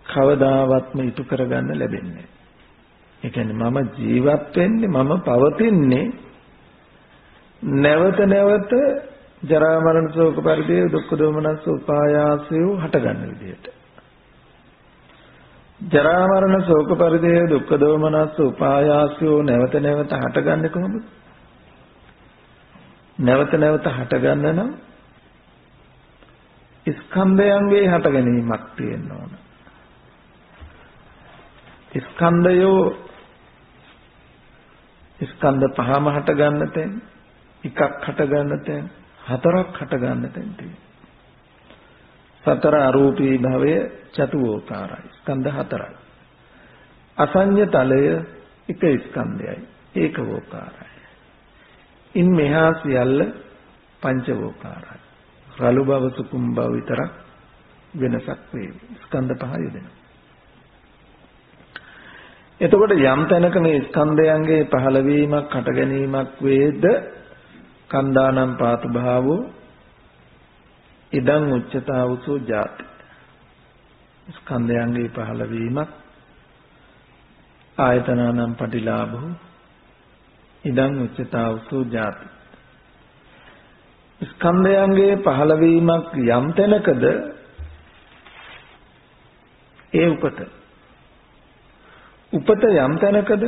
කවදාවත්ම ඉටු කරගන්න ලැබෙන්නේ. ඒ කියන්නේ මම ජීවත් වෙන්නේ මම පවතින්නේ නැවත නැවත ජරා මරණ ශෝක පරිදේව දුක්ඛ දෝමනස් උපායාසය හට ගන්න විදිහට. ජරා මරණ ශෝක පරිදේව දුක්ඛ දෝමනස් උපායාසය නැවත නැවත හටගන්නේ කොහොමද? නැවත නැවත හටගන්න නම් ස්කන්ධයන්ගේ හට ගැනීමක් තියෙන්න ඕන. ස්කන්ධයෝ ස්කන්ධ පහම හට ගන්න තැන් එකක් හට ගන්න තැන් හතරක් හට ගන්න තැන් තියෙනවා. සතර අරූපී භවය චතුෝකාරයි. ස්කන්ධ හතරයි. අසඤ්ඤ තලය එක ස්කන්ධයයි ඒකෝකාරයි. ඉන් මෙහා සියල්ල පංචවෝකාරයි. රළු බව සුකුම් බව විතරක් වෙනසක් වේ. ස්කන්ධ පහ යෙදෙනවා. එතකොට යම් තැනක මේ ස්කන්ධයන්ගේ පහළවීමක් හට ගැනීමක් වේද කන්දානම් පාතු භාවෝ ඉදං උච්චතාවසෝ ජාති. ස්කන්ධයන්ගේ පහළවීමක් ආයතනානම් පටිලාභෝ ඉදං උච්චතාවසෝ ජාති. ස්කන්ධයන්ගේ පහළවීමක් යම් තැනකද ඒ උපත යම් තැනකද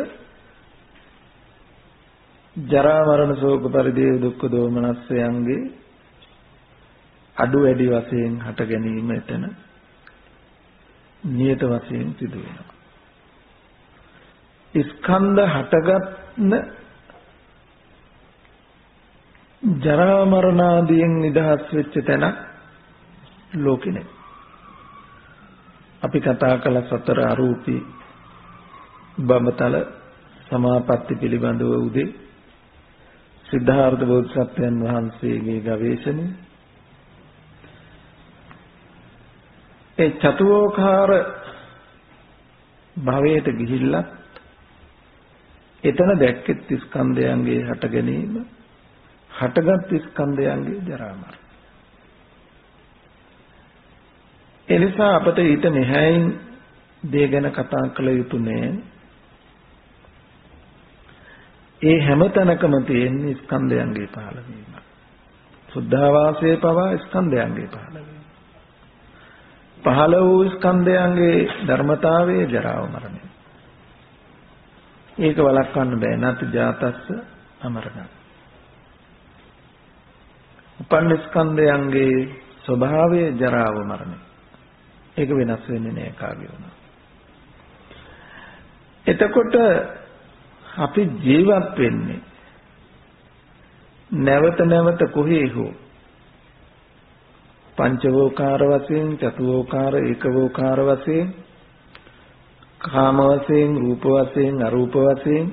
ජරා මරණ ශෝක පරිදේව දුක්ඛ දෝමනස්සයන්ගේ අඩු වැඩි වශයෙන් හට ගැනීම එතන නියත වශයෙන් සිදු වෙනවා. ස්කන්ධ හටගන්න ජරා මරණ ආදීන් නිදහස් වෙච්ච තැන ලෝකෙ නැහැ. අපි කතා කළ සතර අරූපී බඹතල සමාපatti පිළිබඳව උදේ සිද්ධාර්ථ බෝධිසත්වයන් වහන්සේගේ ගවේෂණය ඒ චතුෝකාර භවයට ගිහිල්ලා එතන දැක්කෙත් ස්කන්ධයන්ගේ හට ගැනීම හටගත් ස්කන්ධයන්ගේ ජරා මරණ. එනිසා අපට ඊට මෙහායින් දේ ගැන කතා කළ යුතු නෑ. ඒ හැම තැනකම තියෙන ස්කන්ධයන්ගේ පහළවීම. සුද්ධාවාසයේ පවා ස්කන්ධයන්ගේ පහළවීම. පහළ වූ ස්කන්ධයන්ගේ ධර්මතාවයේ ජරාව මරණය. ඒක වළක්වන්න බෑ. නත් ජාතස්ස අමරණ. උපන්න ස්කන්ධයන්ගේ ස්වභාවය ජරාව මරණය. ඒක වෙනස් වෙන්නේ නෑ කාගේ වුණා. එතකොට අපි ජීවත් වෙන්නේ නැවත නැවත කොහේ හෝ පංචවෝකාර වශයෙන් චතුෝකාර ඒකවෝකාර වශයෙන් කාම වශයෙන් රූප වශයෙන් අරූප වශයෙන්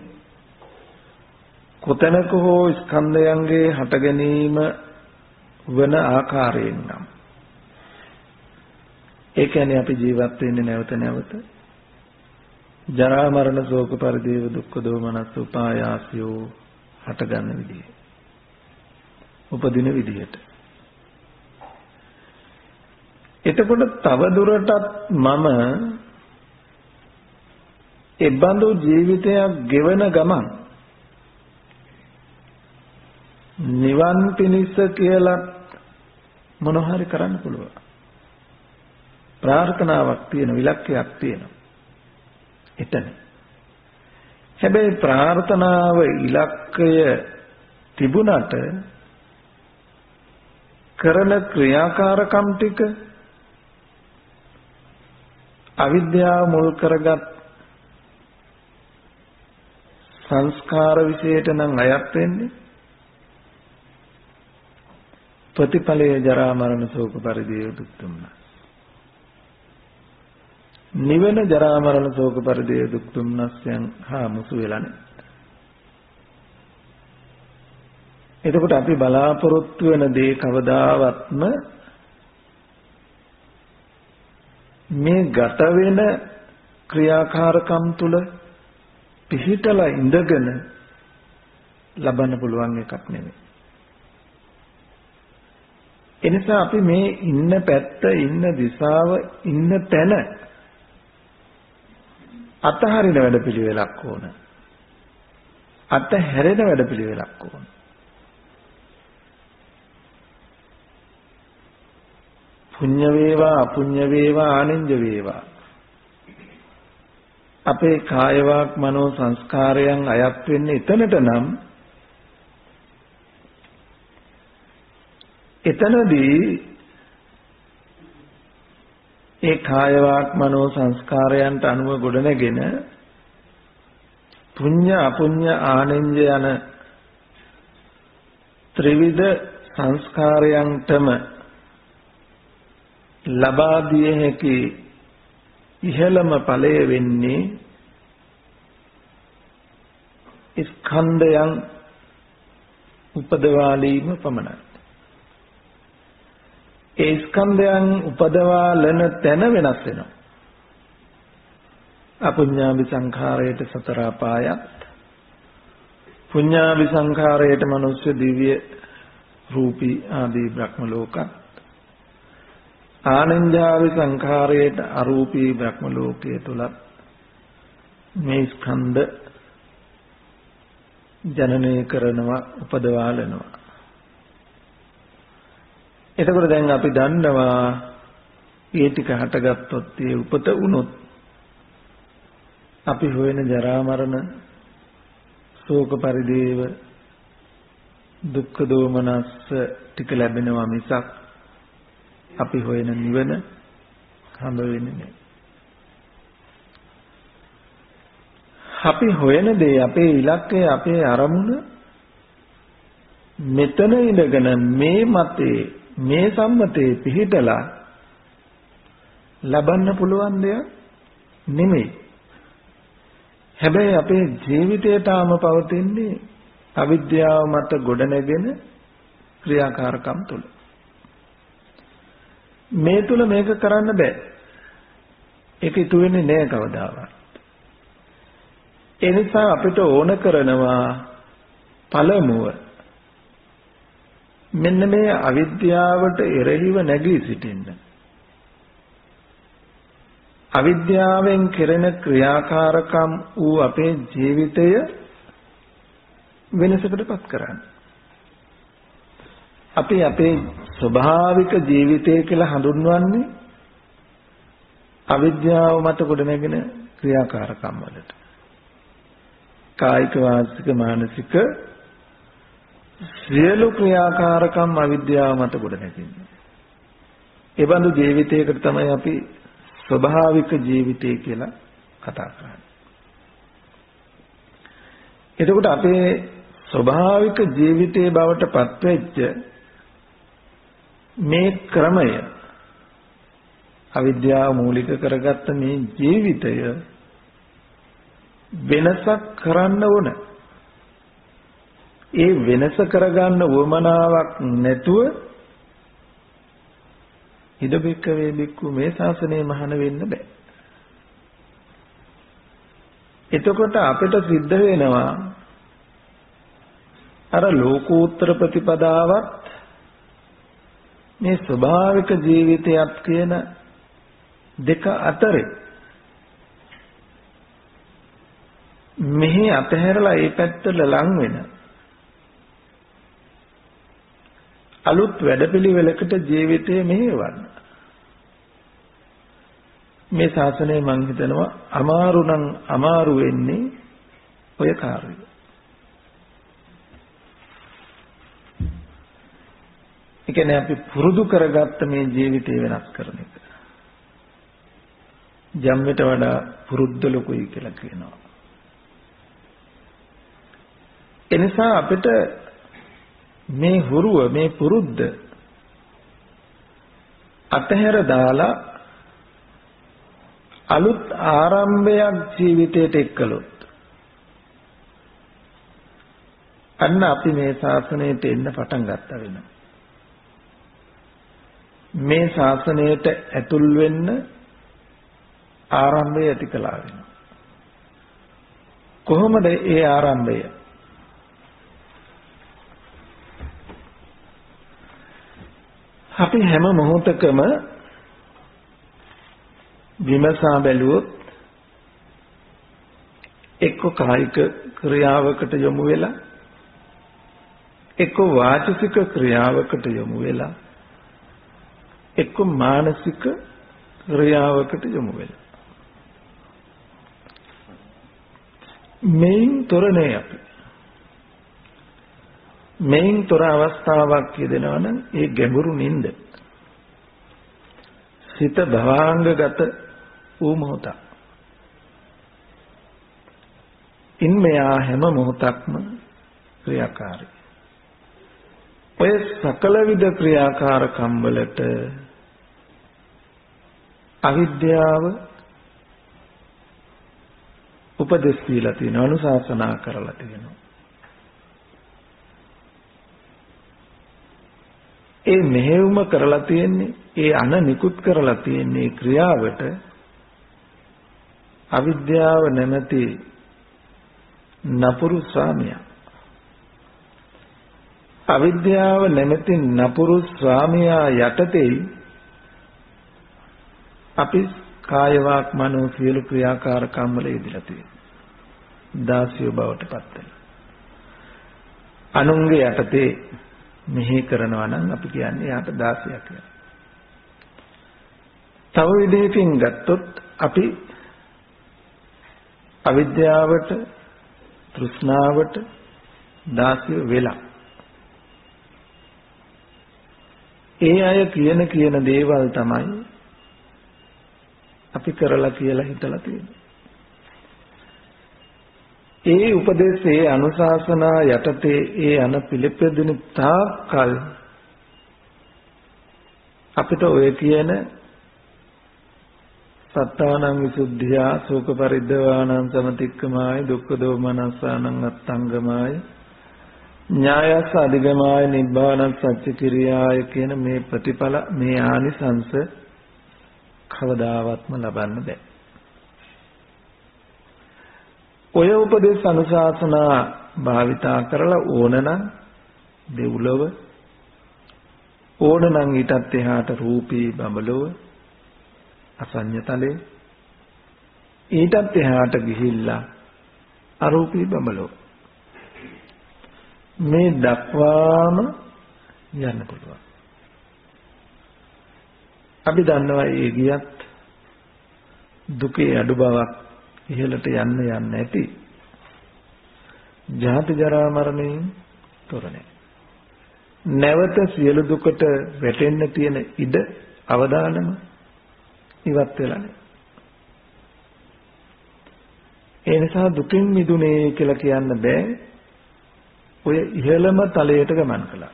කොතැනක හෝ ස්කන්ධයන්ගේ හට ගැනීම වන ආකාරයෙන් නම් ඒ කියන්නේ අපි ජීවත් වෙන්නේ නැවත නැවත ජරා මරණ ශෝක පරිදේව දුක්ඛ දෝමනස් උපායාසයෝ හට ගන්න විදිය. උපදින විදියට. එතකොට තව දුරටත් මම එබඳු ජීවිතයක් ගෙවන ගමන් නිවන් පිණිස කියලා මොන හරි කරන්න පුළුවන්. ප්‍රාර්ථනාවක් තියෙන විලක්කයක් තියෙනවා. එතන. හැබැයි ප්‍රාර්ථනාව ඉලක්කය තිබුණට කරන ක්‍රියාකාරකම් ටික අවිද්‍යාව මුල් කරගත් සංස්කාර විශේෂයට නම් අයත් වෙන්නේ ප්‍රතිඵලයේ ජරා මරණ ශෝක පරිදේව දුක් දුම්නස්. නිවන ජරා මරණ ශෝක පරිදේව දුක් දුම්නස්යන් හා මුසු වෙලානේ. එතකොට අපි බලාපොරොත්තු වෙන දේ කවදාවත්ම මේ ගත වෙන ක්‍රියාකාරකම් තුල පිහිටලා ඉඳගෙන ලබන්න පුළුවන් එකක් නෙමෙයි. එනිසා අපි මේ ඉන්න පැත්ත, ඉන්න දිශාව, ඉන්න තැන අතහරින වැඩපිළිවෙලක් ඕන. අතහැරෙන වැඩපිළිවෙලක් ඕන. පුඤ්ඤ වේවා අපුඤ්ඤ වේවා ආනෙන්ජ වේවා අපේ කාය වාක් මනෝ සංස්කාරයන් අයත් වෙන්නේ එතනට නම් එතනදී ඒ කාය වාක් මනෝ සංස්කාරයන්ට අනුව ගොඩනගෙන පුඤ්ඤ අපුඤ්ඤ ආනෙන්ජ යන ත්‍රිවිධ සංස්කාරයන්ටම ලබා දිය හැකි ඉහළම ඵලය වෙන්නේ ස්කන්ධයන් උපදවාලීම පමණයි. ඒ ස්කන්ධයන් උපදවාලන තැන වෙනස් වෙනවා. අපුඤ්ඤාභි සංඛාරයට සතර අපායත්, පුඤ්ඤාභි සංඛාරයට මනුෂ්‍ය දිව්‍ය රූපී ආදී බ්‍රහ්ම ලෝකත්, ආනන්ජාවි සංඛාරයට අරූපී බ්‍රහ්ම ලෝකයේ තුලත් මේ ස්කන්ධ ජනනය කරනවා උපදවාලනවා. එතකොට දැන් අපි දන්නවා ඒ ටික හටගත්තොත් ඒ උපත වුණොත් අපි හොයන ජරා මරණ ශෝක පරිදේව දුක්ඛ දෝමනස්ස ටික ලැබෙනවා මිසක් අපි හොයන නිවන හම්බ වෙන්නේ නැහැ. අපි හොයන දේ අපේ ඉලක්කය අපේ අරමුණ මෙතන ඉඳගෙන මේ මතේ මේ සම්මතේ පිහිටලා ලබන්න පුළුවන් දෙයක් නෙමෙයි. හැබැයි අපේ ජීවිතයටම පවතින්නේ අවිද්‍යාව මත ගොඩනැගෙන ක්‍රියාකාරකම් තුල. මේ තුල මේක කරන්න බෑ. ඒක ඉතු වෙන්නේ නෑ කවදාවත්. ඒ නිසා අපිට ඕන කරනවා පළමුව මෙන්න මේ අවිද්‍යාවට එරෙහිව නැගී සිටින්න. අවිද්‍යාවෙන් කෙරෙන ක්‍රියාකාරකම් වූ අපේ ජීවිතය වෙනසකටපත් කරන්න. අපි අපේ ස්වභාවික ජීවිතය කියලා හඳුන්වන්නේ අවිද්‍යාව මත ගොඩනැගෙන ක්‍රියාකාරකම් වලට. කායික වාචික මානසික සියලු ක්‍රියාකාරකම් අවිද්‍යාව මත ගොඩනැගෙන්නේ. ඒ බඳු ජීවිතයකට තමයි අපි ස්වභාවික ජීවිතය කියලා කතා කරන්නේ. එතකොට අපේ ස්වභාවික ජීවිතයේ බවට පත්වෙච්ච මේ ක්‍රමය අවිද්‍යාව මූලික කරගත්ත මේ ජීවිතය වෙනසක් කරන්න ඕන. ඒ වෙනස කරගන්න උවමනාවක් නැතුව ඉදබෙක්ක වේබික්කු මේ ශාසනය මහාන වෙන්න බෑ. එතකොට අපිට සිද්ධ වෙනවා අර ලෝකෝත්තර ප්‍රතිපදාවත් මේ ස්වභාවික ජීවිතයත් කියන දෙක අතරේ මෙහි අතහැරලා ඒ පැත්තට ලං වෙන අලුත් වැඩපිළිවෙලකට ජීවිතය මෙහෙවන්න. මේ ශාසනය මං හිතනවා අමාරු නම් අමාරු වෙන්නේ ඔය කාර්යය. ඒ කියන්නේ අපි පුරුදු කරගත්ත මේ ජීවිතය වෙනස් කරන එක. ජම්මෙට වඩා පුරුද්ද ලොකුයි කියලා කියනවා. එනිසා අපිට මේ හුරුව මේ පුරුද්ද අතහැර දාලා අලුත් ආරම්භයක් ජීවිතයට එක්කලොත් අන්න අපි මේ ශාසනයට එන්න පටන් ගත්තා වෙනවා. මේ ශාසනයට ඇතුල් වෙන්න ආරම්භය ඇති කළා වෙනවා. කොහොමද ඒ ආරම්භය? අපි හැම මොහොතකම විමසා බැලුවොත් එක්ක කායික ක්‍රියාවකට යොමු වෙලා එක්ක වාචික ක්‍රියාවකට යොමු වෙලා එක්ක මානසික ක්‍රියාවකට යොමු වෙලා මේන් තොරනේ අපි මේන් තොර අවස්ථාවක් කියදෙනවා නම් ඒ ගැඹුරු නින්ද සිත භවාංගගත වූ මොහොත. ඉන් මෙයා හැම මොහොතක්ම ක්‍රියාකාරී. ඔය සකල විද ක්‍රියාකාරකම් වලට අවිද්‍යාව උපදෙස් දීලා තියෙනවා, අනුශාසනා කරලා තියෙනවා. ඒ මෙහෙයුම කරලා තියෙන්නේ, ඒ අන නිකුත් කරලා තියෙන්නේ ක්‍රියාවට අවිද්‍යාව නැමැති නපුරු ස්වාමියා. අවිද්‍යාව නැමැති නපුරු ස්වාමියා යටතේ අපි කාය වාක් මනෝ සියලු ක්‍රියාකාරකම් වල යෙදලා තියෙනවා. දාසියෝ බවට පත් වෙනවා. අනුන්ගේ යටතේ මෙහෙ කරනවා නම් අපි කියන්නේ යාට දාසියක් කියලා. තව විදිහකින් ගත්තොත් අපි අවිද්‍යාවට තෘෂ්ණාවට දාසිය වෙලා ඒ අය කියන දේවල් තමයි අපි කරලා කියලා හිතලා තියෙන්නේ. ඒ උපදේශයේ අනුශාසනා යටතේ ඒ අන පිළිපෙදින තාක්කල් අපිට ඔය කියන සත්තානං විසුද්ධියා ශෝක පරිද්දවානං සමතික්කමාය දුක්ඛ දෝමනස්සානං අත්තංගමාය ඥායස අධිගමාය නිබ්බානං සත්‍ය කිරියාය කියන මේ ප්‍රතිඵල මේ ආනිසංස කවදාවත්ම ලබන්න බෑ. ඔය උපදේශ අනුශාසනා භාවිතා කරලා ඕනනම් දෙව්ලොව ඕනනම් ඊටත් එහාට රූපී බඹලොව අසඤ්ඤතලේ ඊටත් එහාට ගිහිල්ලා අරූපී බඹලොව මේ දක්වාම යන්න පුළුවන්. අපි දන්නවා ඒ ගියත් දුකේ අඩු බවක් ඉහළට යන්න ඇති. ජාති ජරා මරණයෙන් තොර නැහැ. නැවත සියලු දුකට වැටෙන්න තියෙන ඉඩ අවදානම ඉවත් වෙලා නැහැ. ඒ නිසා දුකින් මිදුනේ කියලා කියන්න බෑ. ඔය ඉහළම තලයට ගමන් කළා.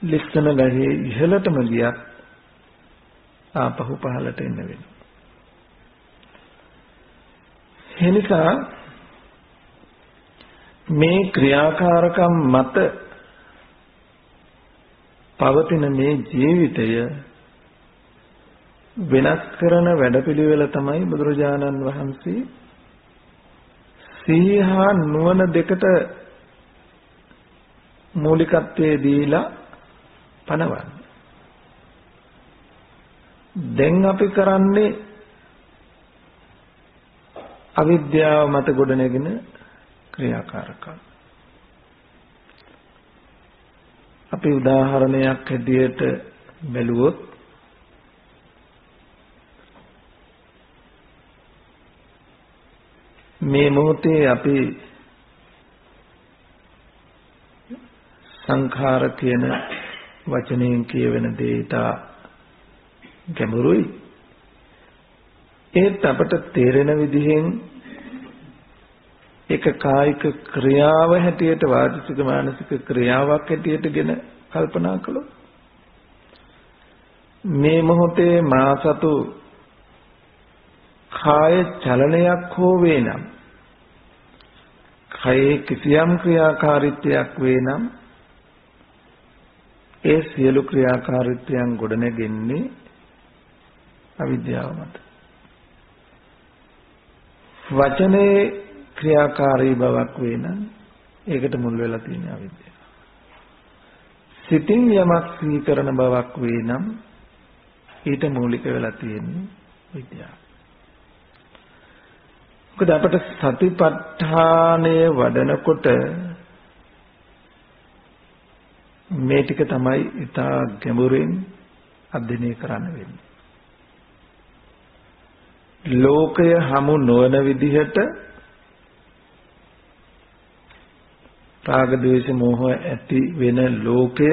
ලිස්සන ගහේ ඉහළටම ගියත් ආපහු පහළට එන්න වෙනවා. එනිසා මේ ක්‍රියාකාරකම් මත පවතින මේ ජීවිතය වෙනස් කරන වැඩපිළිවෙල තමයි බුදුරජාණන් වහන්සේ සීහා නුවණ දෙකට මූලිකත්වයේ දීලා පනවන්නේ. දැන් අපි කරන්නේ අවිද්‍යාව මත ගොඩනැගෙන ක්‍රියාකාරකම්. අපි උදාහරණයක් හැටියට බැලුවොත් මේ මොහොතේ අපි සංඛාර කියන වචනයෙන් කියවෙන දේට ගැඹුරුයි. ඒත් අපට තේරෙන විදිහෙන් එක කායික ක්‍රියාව හැටියට වාචික මානසික ක්‍රියාවක් හැටියටගෙන කල්පනා කළොත් මේ මොහොතේ මා සතු කාය චලනයක් හෝ වේනම් කයේ කිසියම් ක්‍රියාකාරීත්වයක් වේනම් ඒ සියලු ක්‍රියාකාරීත්වයන් ගොඩනැගෙන්නේ අවිද්‍යාව මත. වචනේ ක්‍රියාකාරී බවක් වේනම් ඒකට මුල් වෙලා තියෙන අවිද්‍යාව. සිතින් යමක් සිහි කරන බවක් වේනම් ඊට මූලික වෙලා තියෙන්නේ විද්‍යාව. මොකද අපට සතිපට්ඨානය වඩනකොට මේ ටික තමයි ඉතා ගැඹුරින් අධ්‍යයනය කරන්න වෙන්නේ. ලෝකය හමු නොවන විදිහට රාග ද්වේෂ මෝහ ඇති වෙන ලෝකය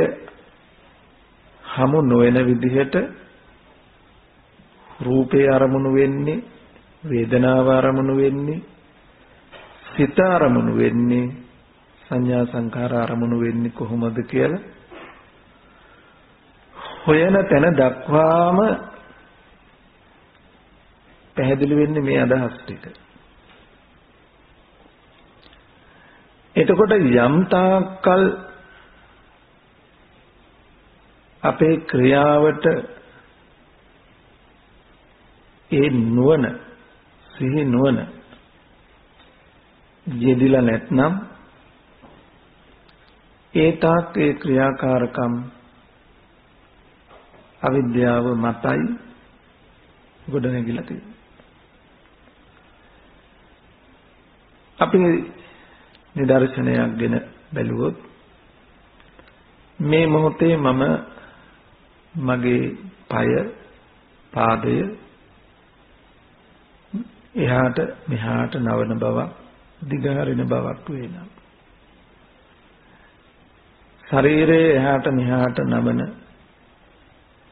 හමු නොවන විදිහට රූපේ අරමුණු වෙන්නේ, වේදනාව අරමුණු වෙන්නේ, සිත අරමුණු වෙන්නේ, සංඥා සංඛාර අරමුණු වෙන්නේ කොහොමද කියලා හොයන තැන දක්වාම පැහැදිලි වෙන්නේ මේ අදහස් ටික. එතකොට යම් තාක්කල් අපේ ක්‍රියාවට ඒ නුවණ සිහි නුවණ යෙදිලා නැත්නම් ඒ තාක් ඒ ක්‍රියාකාරකම් අවිද්‍යාව මතයි ගොඩනැගිලා තියෙන්නේ. අපි නිදර්ශනයක් ගෙන බැලුවොත් මේ මොහොතේ මම මගේ පාය පාදය එහාට මෙහාට නවන බවක් දිගහරින බවක් වෙනවා. ශරීරයේ එහාට මෙහාට නමන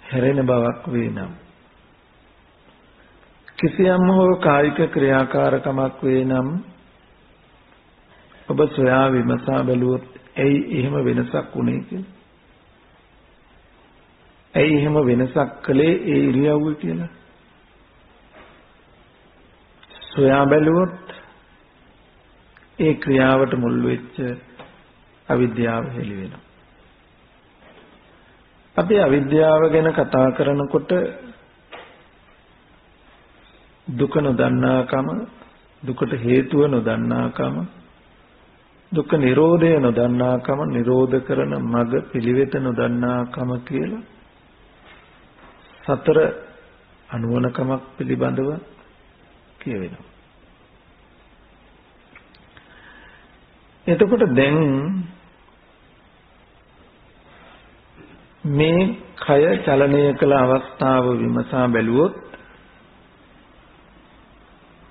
හැරෙන බවක් වෙනවා. කිසියම් හෝ කායික ක්‍රියාකාරකමක් වෙනම් ඔබ සොයා විමසා බැලුවොත් ඇයි එහෙම වෙනසක් වුනේ කියලා? ඇයි එහෙම වෙනසක් කළේ ඒ ඉරියව්ව කියලා? සොයා බැලුවොත් ඒ ක්‍රියාවට මුල් වෙච්ච අවිද්‍යාව හෙළි වෙනවා. අපි අවිද්‍යාව ගැන කතා කරනකොට දුක නොදන්නාකම, දුකට හේතුව නොදන්නාකම, දුක්ඛ නිරෝධය නොදන්නාකම, නිරෝධ කරන මඟ පිළිවෙත නොදන්නාකම කියලා සතර අනුවණකමක් පිළිබඳව කියවෙනවා. එතකොට දැන් මේ කය චලනය කළ අවස්ථාව විමසා බැලුවොත්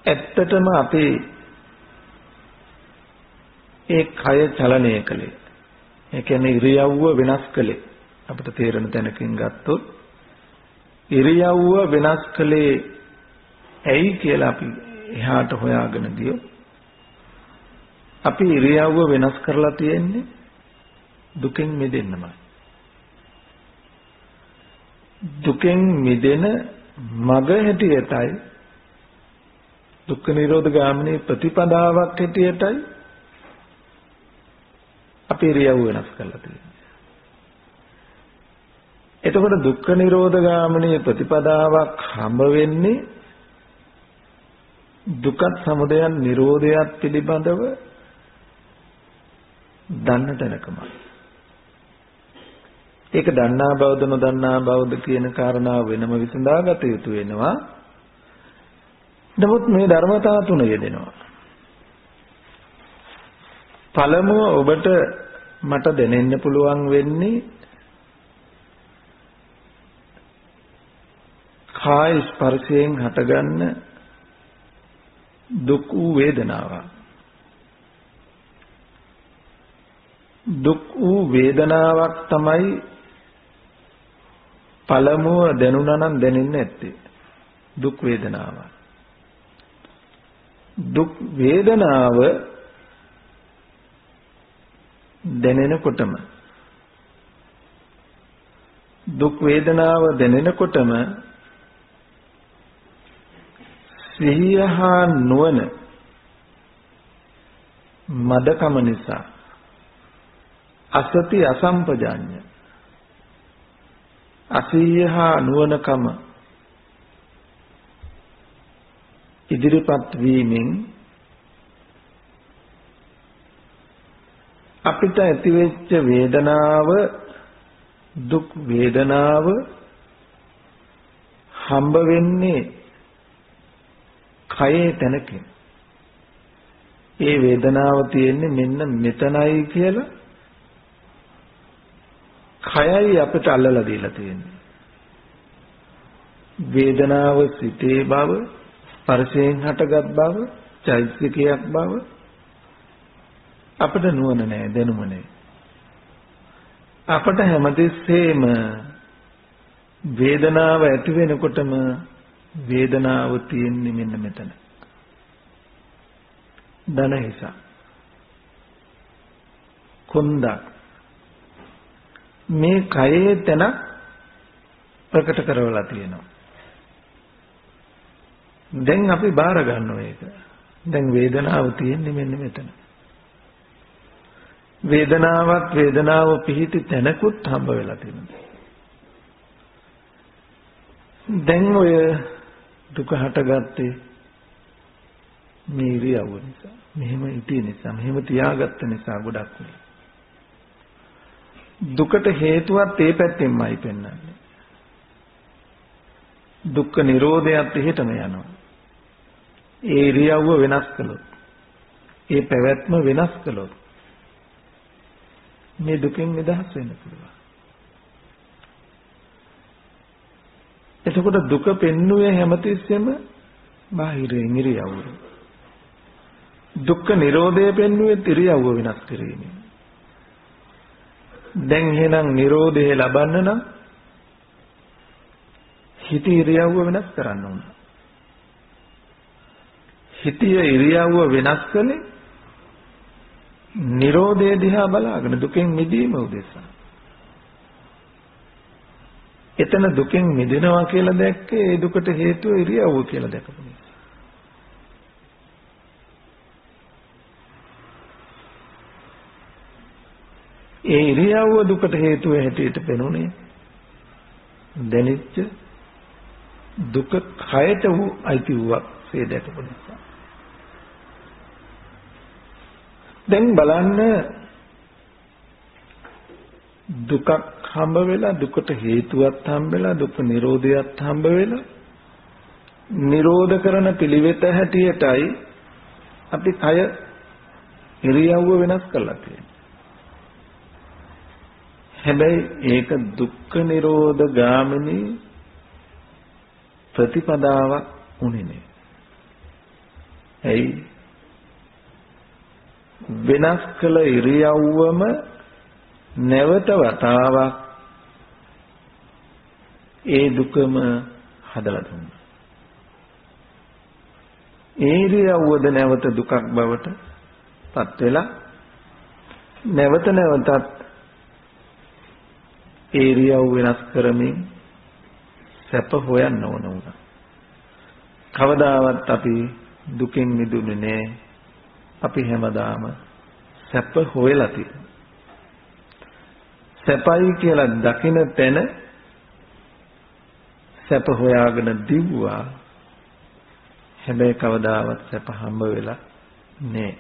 ඇත්තටම අපේ ඒ කය චලනය කළේ, ඒ කියන්නේ ඉරියව්ව වෙනස් කළේ, අපිට තේරෙන තැනකින් ගත්තොත් ඉරියව්ව වෙනස් කළේ ඇයි කියලා අපි එහාට හොයාගෙන ගියොත් අපි ඉරියව්ව වෙනස් කරලා තියෙන්නේ දුකෙන් මිදෙන්නමයි. දුකෙන් මිදෙන මඟ හැටියටයි, දුක්ඛ නිරෝධ ගාමිනී ප්‍රතිපදාවක් හැටියටයි අපි ඉරියව්ව වෙනස් කරලා තියෙන්නේ. එතකොට දුක්ඛ නිරෝධ ගාමිනී ප්‍රතිපදාවක් හම්බ වෙන්නේ දුක්ඛ සමුදයන් නිරෝධයත් පිළිබඳව දන්න තැනකමයි. ඒක දන්නා බවද නොදන්නා බවද කියන කාරණාව වෙනම විසඳාගත යුතු වෙනවා. නමුත් මේ ධර්මතා තුන යෙදෙනවා. පළමුව ඔබට මට දැනෙන්න පුළුවන් වෙන්නේ කාය ස්පර්ශයෙන් හටගන්න දුක් වූ වේදනාවක්. දුක් වූ වේදනාවක් තමයි පළමුව දැනුණා නම් දැනෙන්නේ නැත්තේ. දුක් වේදනාව. දුක් වේදනාව දැනෙනකොටම සිහිය හා නුවණ මදකම නිසා අසති අසම්පජාඤ්ඤ අසීය හා නුවණකම ඉදිරිපත් වීමෙන් අපිට ඇතිවෙච්ච වේදනාව, දුක් වේදනාව හම්බ වෙන්නේ කයේ තැනකින්. ඒ වේදනාව තියෙන්නේ මෙන්න මෙතනයි කියලා කයයි අපිට අල්ලලා දීලා තියෙන්නේ. වේදනාව සිතේ බව, ස්පර්ශයෙන් හටගත් බව, චෛතසිකයක් බව අපිට නුවණ නැහැ, දැනුම නැහැ. අපට හැමතිස්සෙම වේදනාව ඇති වෙනකොටම වේදනාව තියෙන්නේ මෙන්න මෙතන. දන හිස. කොන්දක්. මේ කයේ තැන ප්‍රකට කරවලා තියෙනවා. දැන් අපි බාර ගන්නවා ඒක. දැන් වේදනාව තියෙන්නේ මෙන්න මෙතන. වේදනාව පිහිටි තැනකුත් හම්බ වෙලා තියෙනවා. දැන් ඔය දුක හටගත්තේ මේ ඉරියව්ව නිසා, මෙහෙම හිටිය නිසා, මෙහෙම තියාගත්ත නිසා ගොඩක් වෙයි. දුකට හේතුවත් ඒ පැත්තෙන්මයි පෙන්වන්නේ. දුක්ඛ නිරෝධයත් එහෙටම යනවා. ඒ ඉරියව්ව වෙනස් කළොත් ඒ පැවැත්ම වෙනස් කළොත් මේ දුකෙන් නිදහස් වෙන්න පුළුවන්. එතකොට දුක පෙන්නුවේ හැමතිස්සෙම බාහිරින් ඉරියව්ව. දුක්ඛ නිරෝධය පෙන්නුවේ ඉරියව්ව වෙනස් කිරීමෙන්. දැන් එහෙනම් නිරෝධය ලබන්න නම් හිත ඉරියව්ව වෙනස් කරන්න ඕන. හිතේ ඉරියව්ව වෙනස් කළේ නිරෝධය දිහා බලාගෙන දුකෙන් මිදීම උදෙසා. එතන දුකෙන් මිදෙනවා කියලා දැක්කේ ඒ දුකට හේතුව ඉරියව්ව කියලා දැකපු නිසා. ඒ ඉරියව්ව දුකට හේතුව හැටියට පෙනුනේ දැනෙච්ච දුක කයට වූ අයිති වූවක් සේ දැකපු නිසා. දැන් බලන්න දුකක් හම්බ වෙලා දුකට හේතුවක් හම්බ වෙලා දුක නිරෝධයත් හම්බ වෙලා නිරෝධ කරන පිළිවෙත හැටියටයි අපි කය ඉරියව්ව වෙනස් කරලා තියෙන්නේ. හැබැයි ඒක දුක්ඛ නිරෝධ ගාමිනී ප්‍රතිපදාවක් උනේ නේ. ඇයි වෙනස් කළ ඉරියව්වම නැවත වතාවක් ඒ දුකම හදලා දුන්නා. ඒ ඉරියව්වද නැවත දුකක් බවට පත් වෙලා නැවත නැවතත් ඒ ඉරියව් වෙනස් කරමින් සැප හොයන්න ඕන වුණා. කවදාවත් අපි දුකෙන් මිදුනේ නෑ. අපි හැමදාම සැප හොයලා තියෙනවා. සැපයි කියලා දකින තැන සැප හොයාගෙන දිව්වා. හැබැයි කවදාවත් සැප හම්බ වෙලා නෑ.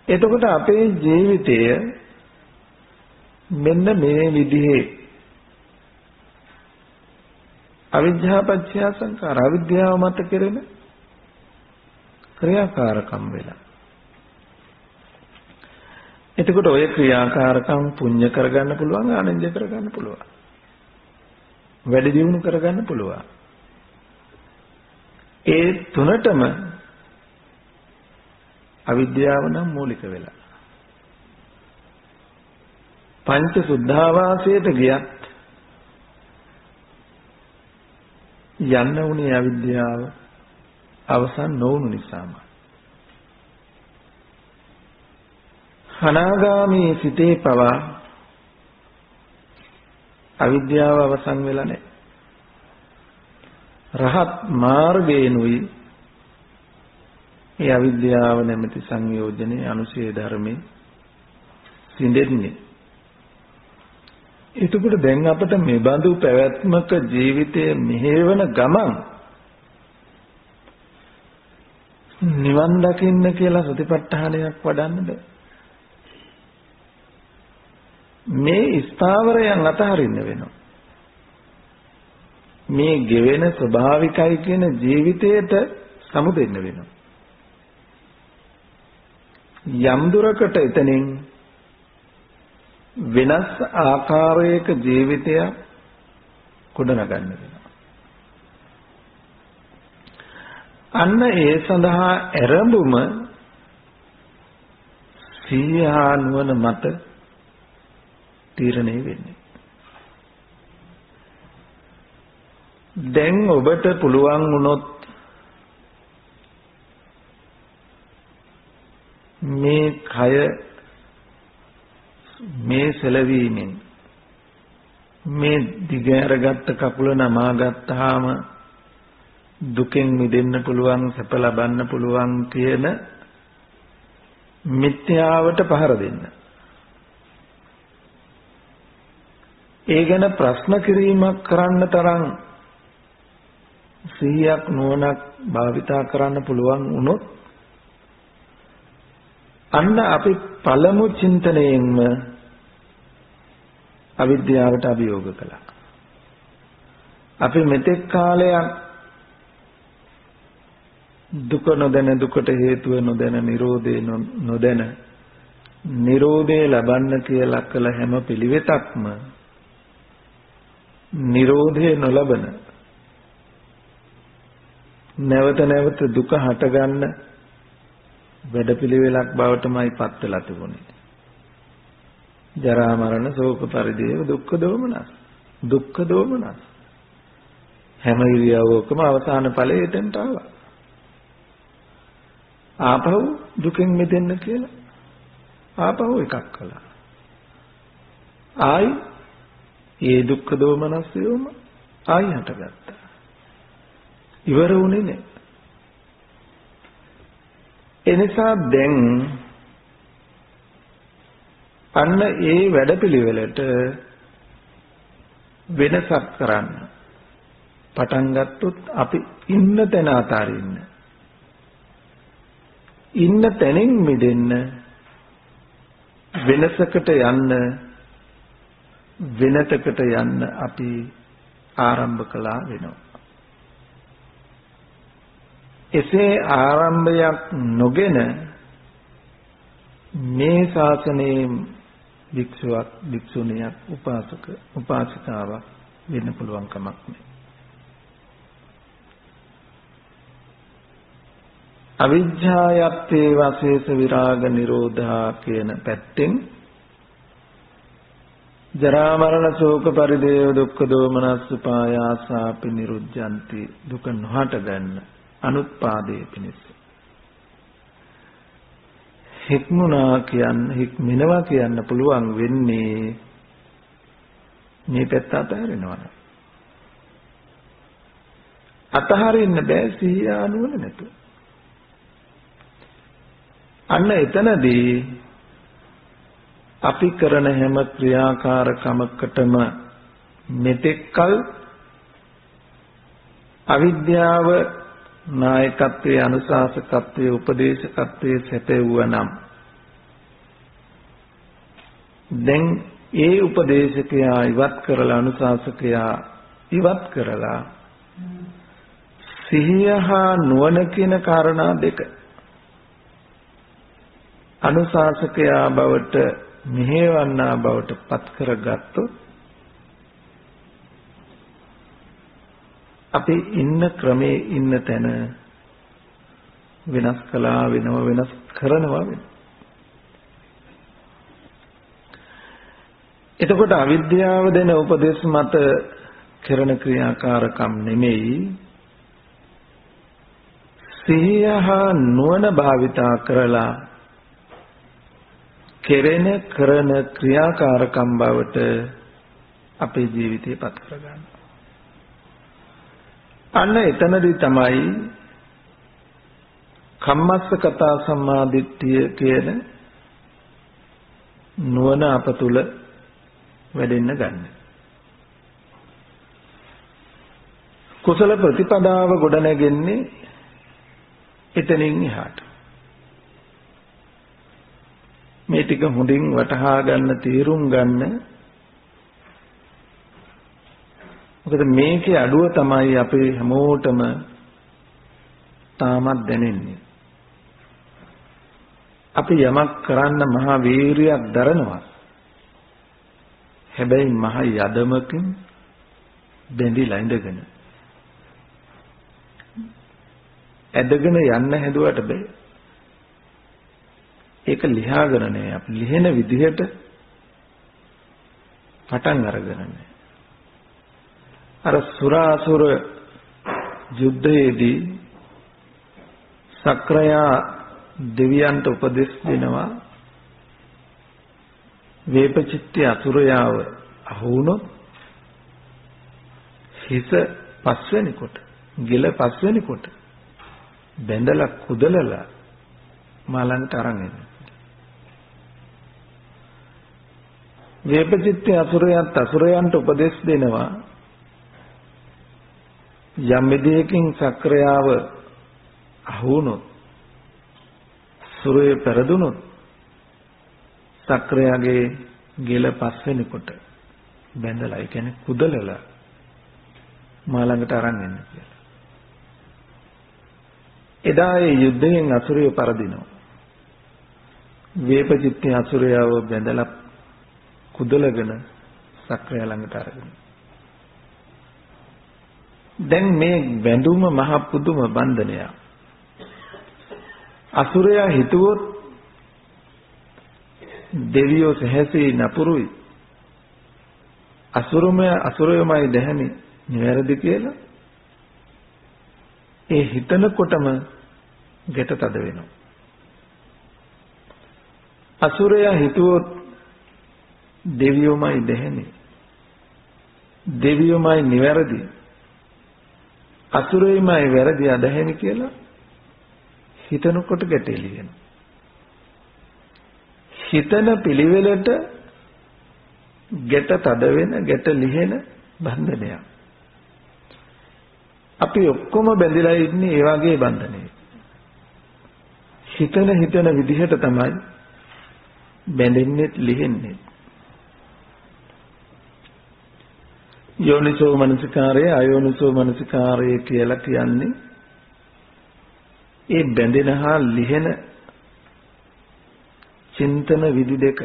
එතකොට අපේ ජීවිතය මෙන්න මේ විදිහේ අවිද්‍යාව පත්‍ය සංඛාර අවිද්‍යාව මත කෙරෙන ක්‍රියාකාරකම් වෙලා. එතකොට ඔය ක්‍රියාකාරකම් පුණ්‍ය කරගන්න පුළුවන් ආනන්ද කරගන්න පුළුවන්. වැඩි දියුණු කරගන්න පුළුවන්. ඒ තුනටම අවිද්‍යාව නම් මූලික වෙලා. පංච සුද්ධාවාසයට ගියත් යන්න උනේ අවිද්‍යාව අවසන් නොවුණු නිසාම. අනාගාමී සිතේ පවා අවිද්‍යාව අවසන් වෙලා නැහැ. රහත් මාර්ගේනුයි ඒ අවිද්‍යාව නැමැති සංයෝජනේ අනුශය ධර්මේ සිඳෙන්නේ. එතකොට දැන් අපිට මේ බඳු පැවැත්මක ජීවිතයේ මෙහෙවන ගමන් නිවන් දකින්න කියලා සතිපට්ඨානයක් වඩන්න බෑ. මේ ස්ථාවරයන් අතහරින්න වෙනවා. මේ ගෙවෙන ස්වභාවිකයි කියන ජීවිතයට සමුදෙන්න වෙනවා. යම් දුරකට එතනින් වෙනස් ආකාරයක ජීවිතයක් ගොඩනගන්න වෙනවා. අන්න ඒ සඳහා ඇරඹුම සිහිහා නුවණ මත තීරණය වෙන්නේ. දැන් ඔබට පුළුවන් වුණොත් මේ කය මේ සැලවීමෙන් මේ දිගහැරගත්ත කකුල නමා ගත්තාම දුකෙන් මිදෙන්න පුළුවන් සැප ලබන්න පුළුවන් කියන මිත්‍යාවට පහර දෙන්න. ඒ ගැන ප්‍රශ්න කිරීමක් කරන්න තරම් සිහියක් නුවණක් භාවිතා කරන්න පුළුවන් වුණොත් අන්න අපි පළමු චින්තනයෙන්ම අවිද්‍යාවට අභියෝග කළා. අපි මෙතෙක් කාලයක් දුක නොදැන දුකට හේතුව නොදැන නිරෝධේ නොදැන නිරෝධේ ලබන්න කියලා කළ හැම පිළිවෙතක්ම නිරෝධේ නොලබන නැවත නැවත දුක හටගන්න වැඩපිළිවෙලක් බවටමයි පත් වෙලා තිබුණේ. ජරා මරණ ශෝක පරිදේව දුක්ඛ දෝමනස්. දුක්ඛ දෝමනස්. හැම ඉරියව්වකම අවසාන ඵලය එතෙන්ට ආවා. ආපහු දුකෙන් මිදෙන්න කියලා ආපහු එකක් කළා. ආයි ඒ දුක්ඛ දෝමනස්යම ආයි හටගත්තා. ඉවර වුණේ නෑ. එනිසා දැන් අන්න ඒ වැඩපිළිවෙලට වෙනසක් කරන්න පටන් ගත්තොත් අපි ඉන්න තැන අතාරින්න. ඉන්න තැනින් මිදෙන්න වෙනසකට යන්න වෙනතකට යන්න අපි ආරම්භ කළා වෙනවා. එසේ ආරම්භයක් නොගෙන මේ ශාසනයේ වික්ෂුවක් වික්ෂුණියක් උපාසක උපාසිකාවක් වෙන්න පුළුවන් කමක් නැහැ. අවිජ්ජායත්තේ වාසේස විරාග නිරෝධා කියන පැත්තෙන් ජරා මරණ ශෝක පරිදේව දුක්ඛ දෝමනස් උපායාසාපි නිරුද්ධಂತಿ දුක නොහට ගන්න අනුත්පාදයේ පිණිස හික්මුණා කියන්න හික්මිනවා කියන්න පුළුවන් වෙන්නේ මේ පැත්ත අතහරිනවා. අතහරින්න බෑ සිහිය අනුවන නැතුව. අන්න එතනදී අපි කරන හැම ක්‍රියාකාරකමකටම මෙතෙක්කල් අවිද්‍යාව නායකත්වයේ අනුශාසකත්වයේ උපදේශකත්වයේ සැපෙවුවා නම් දැන් ඒ උපදේශකයා ඉවත් කරලා අනුශාසකයා ඉවත් කරලා සිහිය හා නුවණ කියන කාරණා දෙක අනුශාසකයා බවට මෙහෙවන්නා බවට පත් කරගත්තොත් අපි ඉන්න ක්‍රමේ ඉන්න තැන වෙනස් කළා වෙනව වෙනස් කරනවා වෙන. එතකොට අවිද්‍යාව දෙන උපදේශ මත කරන ක්‍රියාකාරකම් නෙමෙයි සිහිය හා නුවණ භාවිතා කරලා කෙරෙන කරන ක්‍රියාකාරකම් බවට අපේ ජීවිතේ පත් කරගන්න. අන්න එතනදී තමයි කම්මස්සකතා සම්මාදිට්ඨිය කියන නුවණ අප තුල වැඩෙන්න ගන්න. කුසල ප්‍රතිපදාව ගොඩනැගෙන්නේ එතනින් එහාට. මේ ටික හොඳින් වටහා ගන්න තීරුම් ගන්න. මොකද මේකේ අඩුව තමයි අපේ හැමෝටම තාමත් දැනෙන්නේ. අපි යමක් කරන්න මහා වීරියක් දරනවා. හැබැයි මහා යදමකින් බැඳිලා ඉඳගෙන. ඇදගෙන යන්න හැදුවට බෑ. ඒක ලියාගෙන නෑ. අපි ලිහෙන විදිහට පටන් අරගෙන නෑ. අර සුරාසුර යුද්ධයේදී සක්‍රයා දෙවියන්ට උපදෙස් දෙනවා වේපචිත්ති අසුරයාව අහු වුණොත් හිස පස්වෙනි කොට ගෙල පස්වෙනි කොට බැඳලා කුදලලා මාළඟට අරන් එන්න. වේපචිත්ති අසුරයාත් අසුරයන්ට උපදෙස් දෙනවා යම් විදියකින් සක්‍රයාව අහු වුණොත් සුරේ පෙරදුනොත් සක්‍රයාගේ ගෙල පස්වෙනි කොට බැඳලා ඒ කියන්නේ කුදලලා මා ළඟට අරන් එන්න කියලා. එදා ඒ යුද්ධයෙන් අසුරයෝ පරදිනවා. වේපචිත්තේ අසුරයව බැඳලා කුදලගෙන සක්‍රය ළඟට අරගෙන. දැන් මේ බැඳුම මහ පුදුම බන්ධනයක්. අසුරයා හිතුවොත් දෙවියෝ සැහැසී නපුරුයි. අසුරයමයි දැහැමි නිවැරදි කියලා. ඒ හිතනකොටම ගැට තද වෙනවා. අසුරයා හිතුවොත් දෙවියෝමයි දැහැමි. දෙවියෝමයි නිවැරදි. අසුරයමයි වැරදි අදහැමි කියලා හිතනකොට ගැටේ ලියනවා. හිතන පිළිවෙලට ගැට තද වෙන ගැට ලිහෙන බන්ධනයක්. අපි ඔක්කොම බැඳිලා ඉන්නේ ඒ වගේ බන්ධනයක. හිතන විදිහට තමයි බැඳෙන්නේ ලිහෙන්නේ. යෝනිසෝ මනසිකාරය අයෝනිසෝ මනසිකාරය කියලා කියන්නේ ඒ බැඳෙන හා ලිහෙන චින්තන විදි දෙක.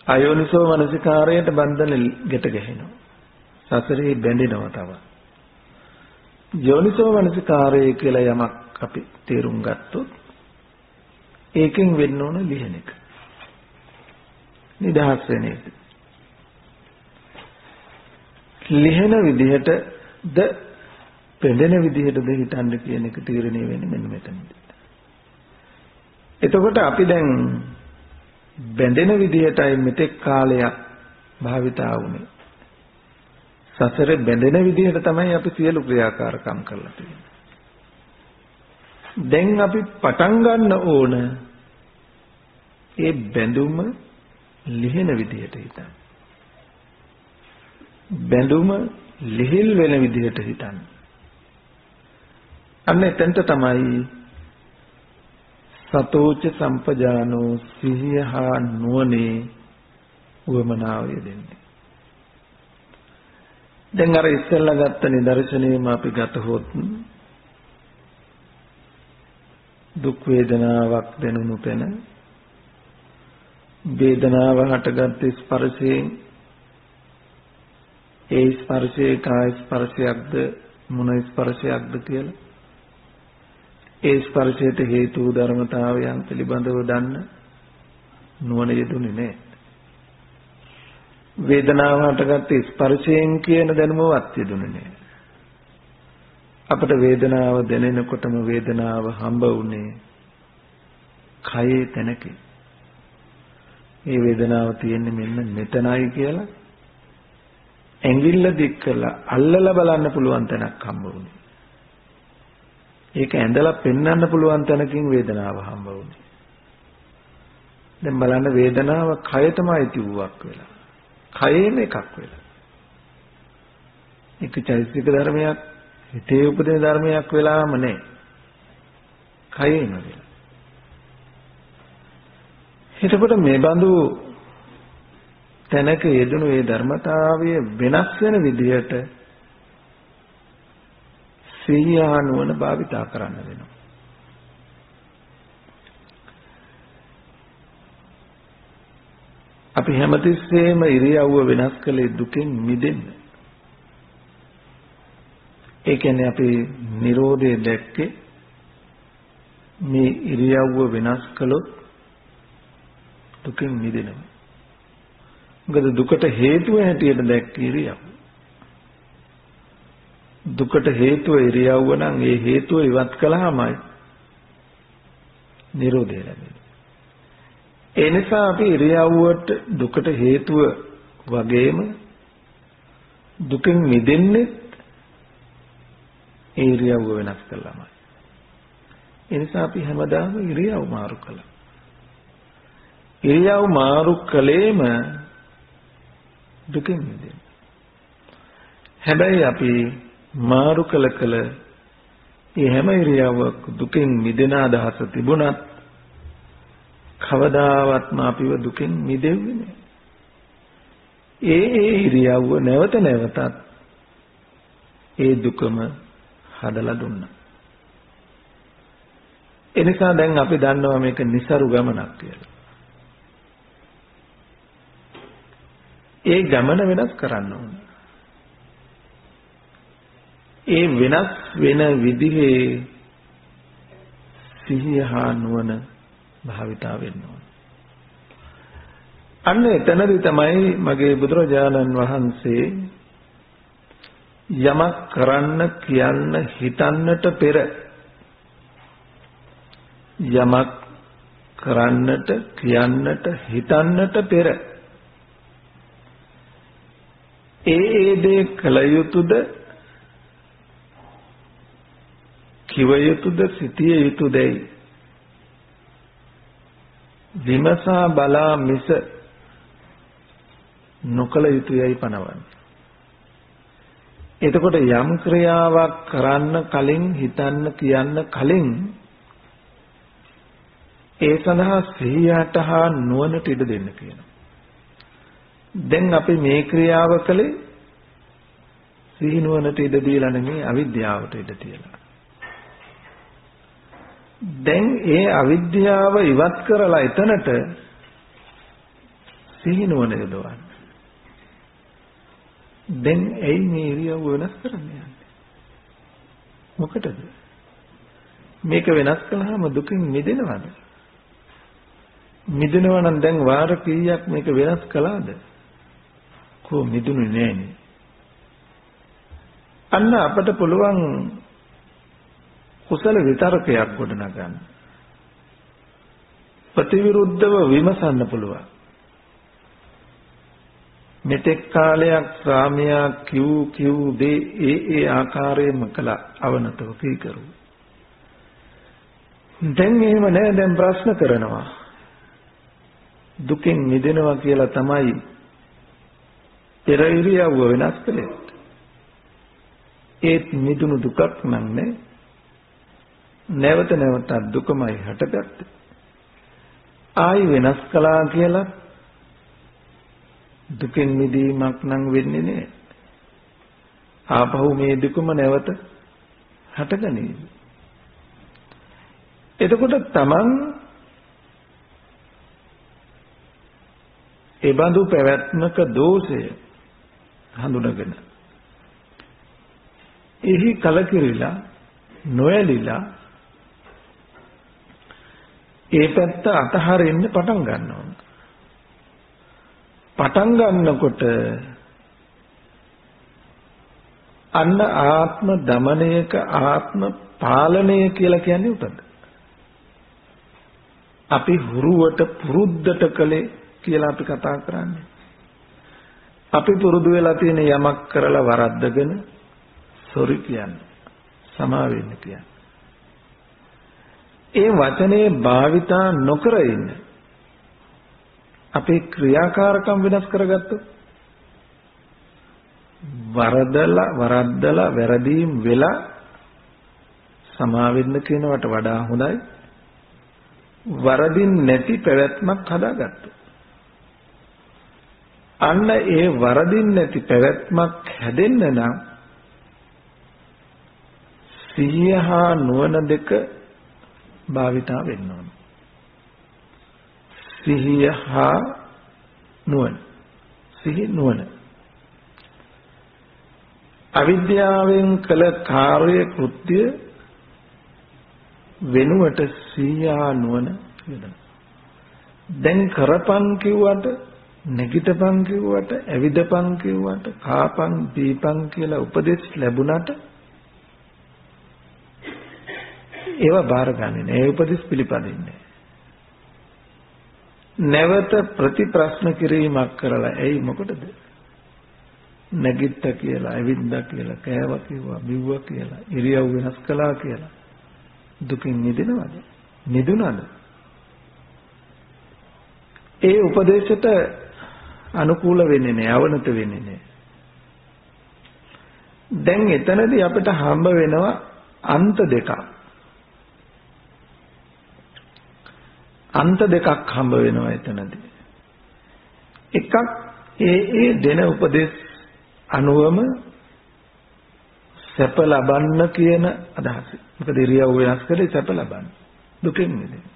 අයෝනිසෝ මනසිකාරයට බන්ධන ගැට ගැහෙනවා. සසරේ බැඳෙනවා තව. යෝනිසෝ මනසිකාරය කියලා යමක් අපි තේරුම් ගත්තොත් ඒකෙන් වෙන්න ඕන ලිහෙන එක. නිදහස් වෙන එක. ලිහෙන විදිහටද පෙළෙන විදිහටද හිතන්න කියන එක තීරණය වෙන්නේ මෙන්න මෙතනදී. එතකොට අපි දැන් බැඳෙන විදිහටයි මෙතෙක් කාලයක් භාවිතා වුනේ. සසරේ බැඳෙන විදිහට තමයි අපි සියලු ක්‍රියාකාරකම් කරලා තියෙන්නේ. දැන් අපි පටන් ගන්න ඕන ඒ බැඳුම ලිහෙන විදිහට හිතන්න. බැඳුම ලිහිල් වෙන විදිහට හිතන්න. අන්න එතෙන්ට තමයි සතෝච සම්පජානෝ සිහිය හා නුවණේ උවමනාව යෙදෙන්නේ. දැන් අර ඉස්සෙල්ලා ගත්ත නිදර්ශනයම අපි ගතහොත් දුක් වේදනාවක් දැනුණු තැන වේදනාව හටගත් ස්පර්ශයෙන් ඒ ස්පර්ශයේ කාය ස්පර්ශයක්ද මොන ස්පර්ශයක්ද කියලා ඒ ස්පර්ශයට හේතු ධර්මතාවයන් පිළිබඳව දන්න නුවණ යෙදුනේ නැහැ. වේදනාව හටගත් ස්පර්ශයෙන් කියන දැනුමවත් යෙදුනේ නැහැ. අපට වේදනාව දැනෙනකොටම වේදනාව හම්බ වුණේ කයේ තැනකේ. මේ වේදනාව තියෙන්නේ මෙන්න මෙතනයි කියලා ඇඟිල්ල දික් කරලා අල්ලලා බලන්න පුළුවන් තැනක් හම්බ වුණේ. ඒක ඇඳලා පෙන්වන්න පුළුවන් තැනකින් වේදනාව හම්බ වුණේ. දැන් බලන්න වේදනාව කය තමයි තියුවක් වෙලා. කයේම එකක් වෙලා. ඒක චෛතසික ධර්මයක්, හිතේ උපදින ධර්මයක් වෙලාම නැහැ. කයේම වෙලා. එතකොට මේ බඳු තැනක යෙදුණු ඒ ධර්මතාවය වෙනස් වෙන විදිහට සිහිය නුවණ භාවිතා කරන්න වෙනවා. අපි හැමතිස්සෙම ඉරියව්ව වෙනස් කළේ දුකෙන් මිදෙන්න. ඒ කියන්නේ අපි Nirodhe දැක්කේ මේ ඉරියව්ව වෙනස් කළොත් දුකෙන් මිදෙනවා. මොකද දුකට හේතුව හැටියට දැක්ක ඉරියව්ව. දුකට හේතුව ඉරියව්ව නම් ඒ හේතුව ඉවත් කළාමයි Nirodhe ලැබෙන්නේ. ඒ නිසා අපි ඉරියව්වට දුකට හේතුව වගේම දුකෙන් මිදෙන්නේ ඒ ඉරියව්ව වෙනස් කළාමයි. ඒ නිසා අපි හැමදාම ඉරියව් මාරු කළා. ඉරියව් මාරු කළේම දුකෙන් මිදෙන්න. හැබැයි අපි මාරු කළ ඒ හැම ඉරියව්වක් දුකෙන් මිදෙන අදහස තිබුණත් කවදාවත්ම අපිව දුකෙන් මිදෙන්නේ නැහැ. ඒ ඉරියව්ව නැවත නැවතත් ඒ දුකම හදලා දුන්නා. ඒ නිසා දැන් අපි දන්නවා මේක નિසරු ගමනක් කියලා. ඒ ගමන වෙනස් කරන්න ඕන. ඒ වෙනස් වෙන විදිහේ සිහිය හා නුවණ භාවිතා වෙන්න ඕන. අන්න එතනදී තමයි මගේ බුදුරජාණන් වහන්සේ යමක් කරන්න කියන්න හිතන්නට පෙර යමක් කරන්නට කියන්නට හිතන්නට පෙර ඒ දේ කළ යුතුද කිව යුතුද සිටිය යුතුදයි විමසා බලා මිස නොකළ යුතුයයි පනවන්නේ. එතකොට යම් ක්‍රියාවක් කරන්න කලින් හිතන්න කියන්න කලින් ඒ සඳහා සිහියට හා නුවණට ඉඩ දෙන්න කියනවා. දැන් අපි මේ ක්‍රියාව කළේ සිහි නුවණට ඉඩ දීලා නෙමෙයි අවිද්‍යාවට ඉඩ තියලා. දැන් ඒ අවිද්‍යාව ඉවත් කරලා එතනට සිහි නුවණ යොදවන්න. දැන් ඇයි මේ ඉරියව්ව වෙනස් කරන්න යන්නේ? මොකටද? මේක වෙනස් කළාම දුකින් මිදෙනවද? මිදෙනවා නම් දැන් වාර කීයක් මේක වෙනස් කළාද? කො මිදුනේ නෑනේ. අන්න අපට පුළුවන් කුසල විතරකයක් ගොඩනගන්න. ප්‍රතිවිරුද්ධව විමසන්න පුළුවන්. මෙතෙක් කාලයක් ස්වාමියා කිව් දේ ඒ ආකාරයෙන්ම කළා අවනතව කීකරු. දැන් එහෙම නෑ දැන් ප්‍රශ්න කරනවා. දුකෙන් මිදෙනවා කියලා තමයි පෙර ඉරියව්ව වෙනස් කළේ. ඒත් මිදුණු දුකක් නම් නේ. නැවත නැවතත් දුකමයි හටගත්තේ. ආයි වෙනස් කළා කියලා දුකෙන් මිදීමක් නම් වෙන්නේ නෑ. ආපහු මේ දුකම නැවත හටගනී. එතකොට තමන් ඒ බඳු පැවැත්මක දෝෂය හඳුනගෙන එහි කලකිරිලා නොඇලිලා ඒ පැත්ත අතහරින්න පටන් ගන්නවා. පටන් ගන්නකොට අන්න ආත්ම දමනයක ආත්ම පාලනය කියලා කියන්නේ උතද? අපි හුරුවට පුරුද්දට කලේ කියලා අපි කතා කරන්නේ. අපි පුරුදු වෙලා තියෙන යමක් කරලා වරද්දගෙන සොරි කියන්නේ. සමා වෙන්න කියන්නේ. ඒ වචනේ භාවිතා නොකර ඉන්න. අපේ ක්‍රියාකාරකම් වෙනස් කරගත්තොත් වරද්දලා වැරදීම් වෙලා සමා වෙන්න කියනවට වඩා හොඳයි වරදින් නැති පැවැත්මක් හදාගත්තොත්. අන්න ඒ වරදින් නැති පැවැත්මක් හැදෙන්න නම් සිහිය හා නුවණ දෙක භාවිතා වෙන්න ඕන. සිහිය හා නුවණ. සිහි නුවණ. අවිද්‍යාවෙන් කළ කාර්ය කෘත්‍ය වෙනුවට සිහිය හා නුවණ යොදන්න. දැන් කරපන් කිව්වට නැගිටපන් කිව්වට ඇවිදපන් කිව්වට කාපන් දීපන් කියලා උපදෙස් ලැබුණට ඒවා බාරගන්නේ නෑ. ඒ උපදෙස් පිළිපදින්නේ නැවත ප්‍රතිප්‍රශ්න කිරීමක් කරලා ඇයි මොකටද නැගිට්ට කියලා ඇවිද්දා කියලා කෑවා කිව්වා බිව්වා කියලා ඉරියව් වෙනස් කළා කියලා දුකින් මිදෙනවද? මිදුණාද? ඒ උපදේශයට අනුකූල වෙන්නේ නැහැ, අවනත වෙන්නේ නැහැ. දැන් එතනදී අපිට හම්බ වෙනවා අන්ත දෙකක්. අන්ත දෙකක් හම්බ වෙනවා එතනදී. එකක් ඒ දෙන උපදේශ අනුවම සැප ලබන්න කියන අදහස. මොකද ඉරියව් වෙනස් කරේ සැප ලබන්න. දුකෙන් මිදෙන්න.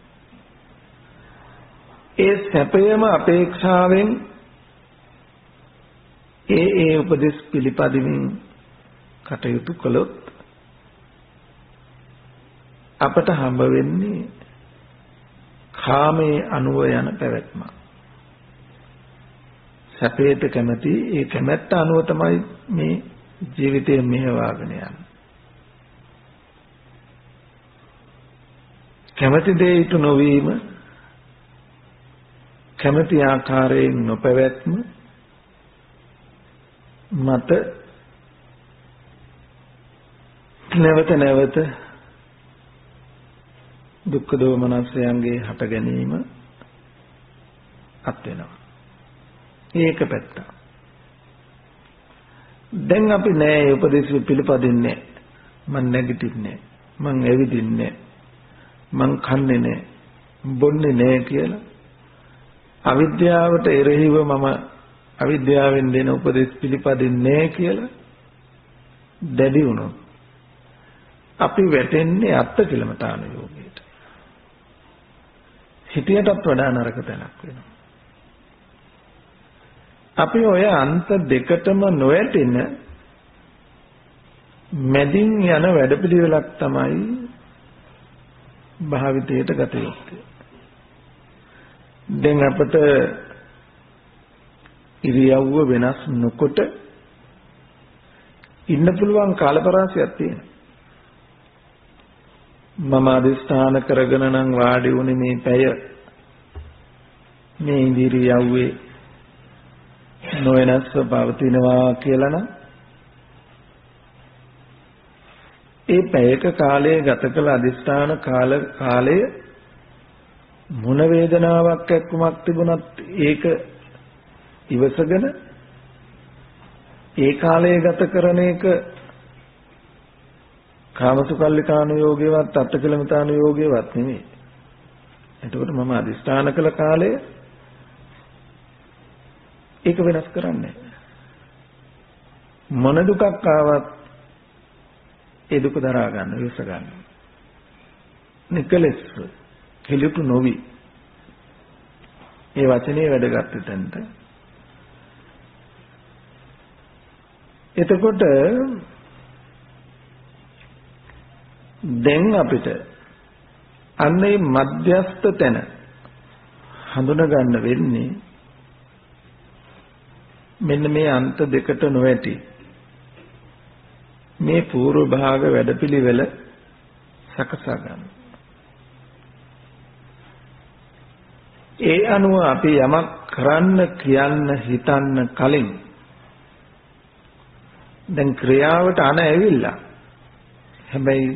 ඒ සැපයම අපේක්ෂාවෙන් ඒ උපදෙස් පිළිපදිමින් කටයුතු කළොත් අපට හම්බ වෙන්නේ කාමයේ අනුව යන පැවැත්ම. සැපයට කැමති ඒ කැමැත්ත අනුව තමයි මේ ජීවිතය මෙහෙවාගෙන යන්නේ. කැමති දේ ඉටු නොවීම, කැමති ආකාරයෙන් නොපැවැත්ම මත නැවත නැවත දුක්ඛ දෝමනස්යන්ගේ හට ගැනීම අත් වෙනවා. ඒක පැත්ත. දැන් අපි නෑ උපදේශ පිළිපදින්නේ. මං නැගිටින්නේ. මං ඇවිදින්නේ. මං කන්නේ නෑ. බොන්නේ නෑ කියලා අවිද්‍යාවට එරෙහිව මම අවිද්‍යාවෙන් දෙන උපදේශ පිළිපදින්නේ කියලා දැඩි වුණොත් අපි වැටෙන්නේ අත්කිලමතාන යෝගයට. හිතියටත් වඩා නරක තැනක් වෙනවා. අපි ඔය අන්ත දෙකටම නොයැටෙන මැදින් යන වැඩපිළිවෙලක් තමයි භාවිතයට ගත යුත්තේ. දැන් අපට ඉරියව්ව වෙනස් නොකොට ඉන්න පුළුවන් කාලපරාසයක් තියෙනවා. මම අදිස්ථාන කරගෙන නම් වාඩි වුණේ මේ පැය මේ ඉරියව්වේ නොවෙනස්ව පවතිනවා කියලා නම් ඒ පැයක කාලය ගත කළ අදිස්ථාන කාලය මොන වේදනාවක් එක්කමක් තිබුණත් ඒක ඉවසගෙන ඒ කාලය ගත කරන එක කාමසුකල්ලිකාන යෝගේවත් අත්කලමතාන යෝගේවත් නෙමෙයි. එතකොට මම අදිස්ථාන කළ කාලය ඒක වෙනස් කරන්නේ මොන දුකක් ආවත් ඒ දුක දරා ගන්න විස ගන්න. නිකලස් කෙලිපු නොවි. ඒ වචනේ වැඩගත් තැනට. එතකොට දැන් අපිට අන්නේ මධ්‍යස්ථ තැන හඳුනා ගන්න වෙන්නේ මෙන්න මේ අන්ත දෙකට නොඇති මේ පූර්ව භාග වැඩපිළිවෙල සකසා ගන්න. ඒ අනුව අපි යමක් කරන්න කියන්න හිතන්න කලින් දැන් ක්‍රියාවට අන ඇවිල්ලා හැබැයි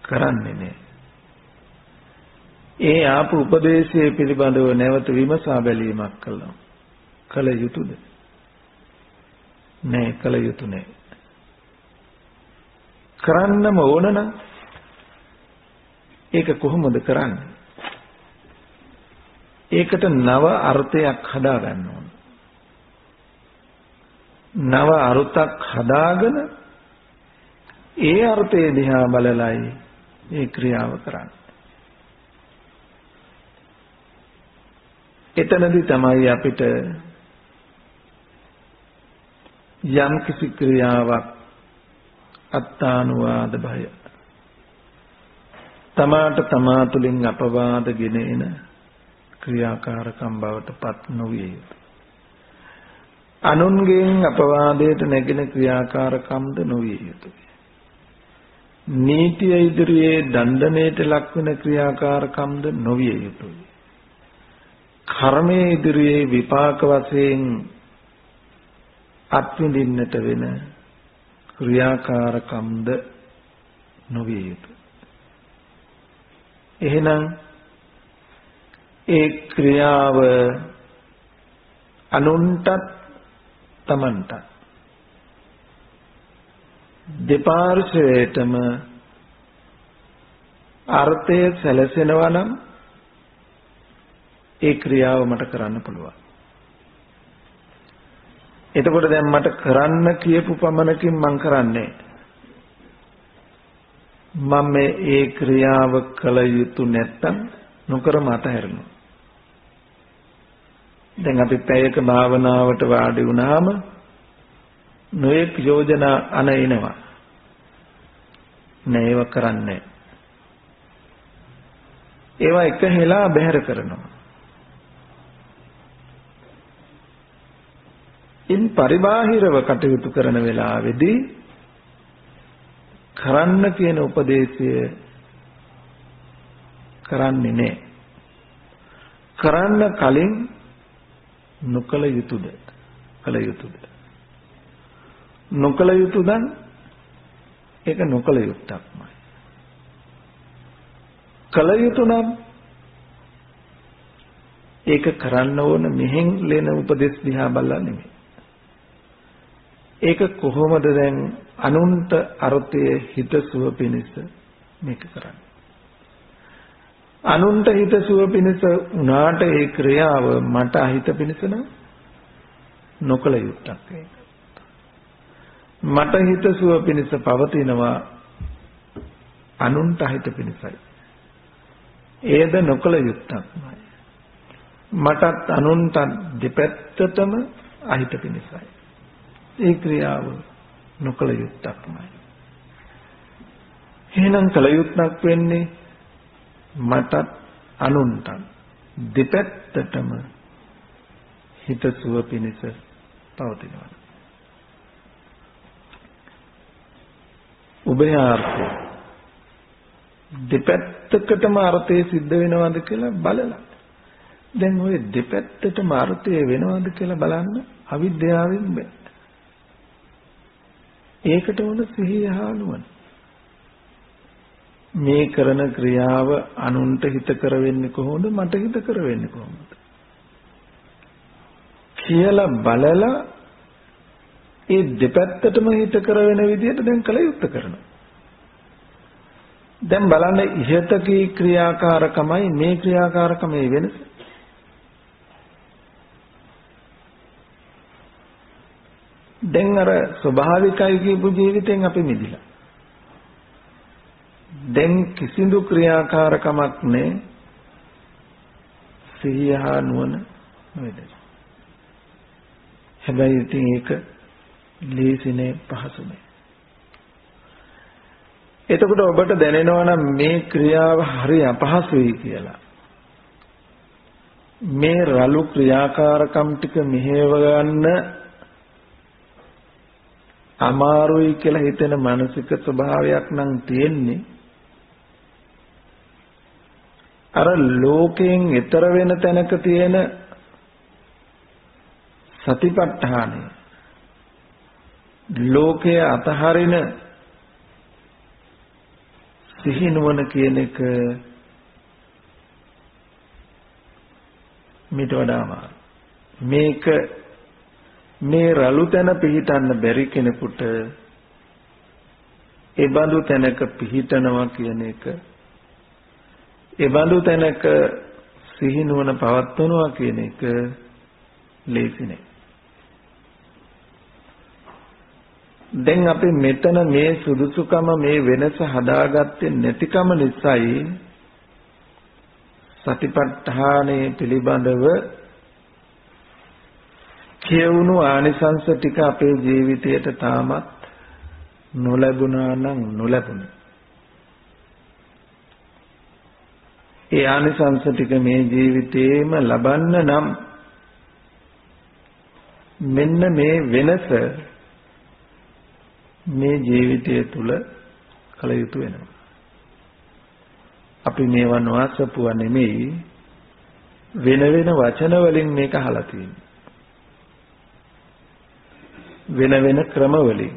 කරන්නේ නැහැ. ඒ ආපු උපදේශයේ පිළිබඳව නැවත විමසා බැලීමක් කළා. කල යුතුයද? නෑ, කල යුතු නෑ. කරන්නම ඕන නම් ඒක කොහොමද කරන්නේ? ඒකට නව අර්ථයක් හදා ගන්න ඕන. නව අර්ථයක් හදාගෙන ඒ අර්ථය දිහා බලලයි මේ ක්‍රියාව කරන්නේ. එතනදී තමයි අපිට යම් කිසි ක්‍රියාවක් අත්තානුවාද භය තමාට තමා තුළින් අපවාද ගෙන එන ක්‍රියාකාරකම් බවට පත් නොවිය යුතුය. අනුන්ගෙන් අපවාදයට නැගෙන ක්‍රියාකාරකම්ද නොවිය යුතුය. නීතිය ඉදිරියේ දණ්ඩනයට ලක්වන ක්‍රියාකාරකම්ද නොවිය යුතුය. කර්මයේ ඉදිරියේ විපාක වශයෙන් අත්විඳින්නට වෙන ක්‍රියාකාරකම්ද නොවිය යුතුය. එහෙනම් ඒ ක්‍රියාව අනුන්ටත් තමන්ට දෙපාර්ශ්වයටම අර්ථය සැලසෙනවා නම් ඒ ක්‍රියාව මට කරන්න පුළුවන්. එතකොට දැන් මට කරන්න කියපු පමණකින් මං කරන්නේ මම ඒ ක්‍රියාව කළ යුතු නැත්තම් නොකරම අතහැරෙනවා. දැන් අපි පැයක භාවනාවට වාඩි වුණාම නොයෙක් යෝජනා එනවා. නෑ ඒව කරන්නේ. ඒවා එක හෙලා බැහැර කරනවා. ඉන් පරිබාහිරව කටයුතු කරන වෙලාවේදී කරන්න කියන උපදේශය කරන්නේ නෑ. කරන්න කලින් නොකල යුතුයද? කල යුතුයද? නොකල යුතුයද? ඒක නොකල යුක්තක්මයි. කල යුතු නම් ඒක කරන්න ඕන මෙහෙන් ලෙන උපදේශ දිහා බලලා නෙමෙයි. ඒක කොහොමද දැන් අනුන්ට අර්ථයේ හිතසුව පිණිස මේක කරන්නේ? අනුන්ට හිතසුව පිණිස උනාට ඒ ක්‍රියාව මට අහිත පිණිස නම් නොකල යුක්තක් ඒක. මට හිතසුව පිණිස පවතිනවා අනුන්ට අහිත පිණිසයි. ඒද නොකල යුක්තක්මයි. මටත් අනුන්ට දෙපැත්තටම අහිත පිණිසයි. ඒ ක්‍රියාව නොකල යුක්තක්මයි. එහෙනම් කල යුක්තක් වෙන්නේ මටත් අනුන්ට දෙපැත්තටම හිතසුව පිණිස පවතිනවා. උභයාර්ථය දෙපැත්තකටම අර්ථය සිද්ධ වෙනවද කියලා බලලා. දැන් ওই දෙපැත්තටම අර්ථය වෙනවද කියලා බලන්න අවිද්‍යාවෙන් බෑ. ඒකට උන සිහිය හානුවන. මේ කරන ක්‍රියාව අනුන්ට හිත කර වෙන්නේ කොහොමද? මට හිත කර වෙන්නේ කොහොමද? කියලා බලලා ඒ දෙපැත්තටම හිත කර වෙන විදිහට දැන් කල යුක්ත කරනවා. දැන් බලන්න ඉහතකී ක්‍රියාකාරකමයි මේ ක්‍රියාකාරකමේ වෙනස. දැන් අර ස්වභාවිකයි කියපු ජීවිතෙන් අපි මිදිලා. දැන් කිසිදු ක්‍රියාකාරකමක් නැහැ. සිහිය හා නුවණ නොවේද? හැබැයි ඉතින් ඒක ලේසිනේ පහසුනේ. එතකොට ඔබට දැනෙනවා නම් මේ ක්‍රියාව හරි අපහසුයි කියලා. මේ රළු ක්‍රියාකාරකම් ටික මෙහෙව ගන්න අමාරුයි කියලා හිතෙන මානසික ස්වභාවයක් නම් තියෙන්නේ. අර ලෝකයෙන් ඈතර වෙන තැනක තියෙන සතිපට්ඨානය ලෝකයේ අතහරින සිහි නුවණ කියන එක මිට වඩා අමාරුයි. මේක මේ රළු තැන පිහිටන්න බැරි කෙනෙකුට ඒ බඳු තැනක පිහිටනවා කියන එක ඒ බඳු තැනක සිහි නුවණ පවත්වනවා කියන එක ලේසි නෑ. දැන් අපි මෙතන මේ සුදුසුකම මේ වෙනස හදාගත්තේ නැතිකම නිසායි සතිපට්ඨානයේ පිළිබඳව කියවුණු ආනිසංස ටික අපේ ජීවිතයට තාමත් නොලැබුණා නම් නොලැබුණා. ඒ ආනිසංස ටික මේ ජීවිතේම ලබන්න නම් මෙන්න මේ වෙනස මේ ජීවිතය තුල කළ යුතු වෙනවා. අපි මේව නොඅසපුවා නෙමෙයි වෙන වෙන වචන වලින් මේක අහලා තියෙන්නේ. වෙන වෙන ක්‍රම වලින්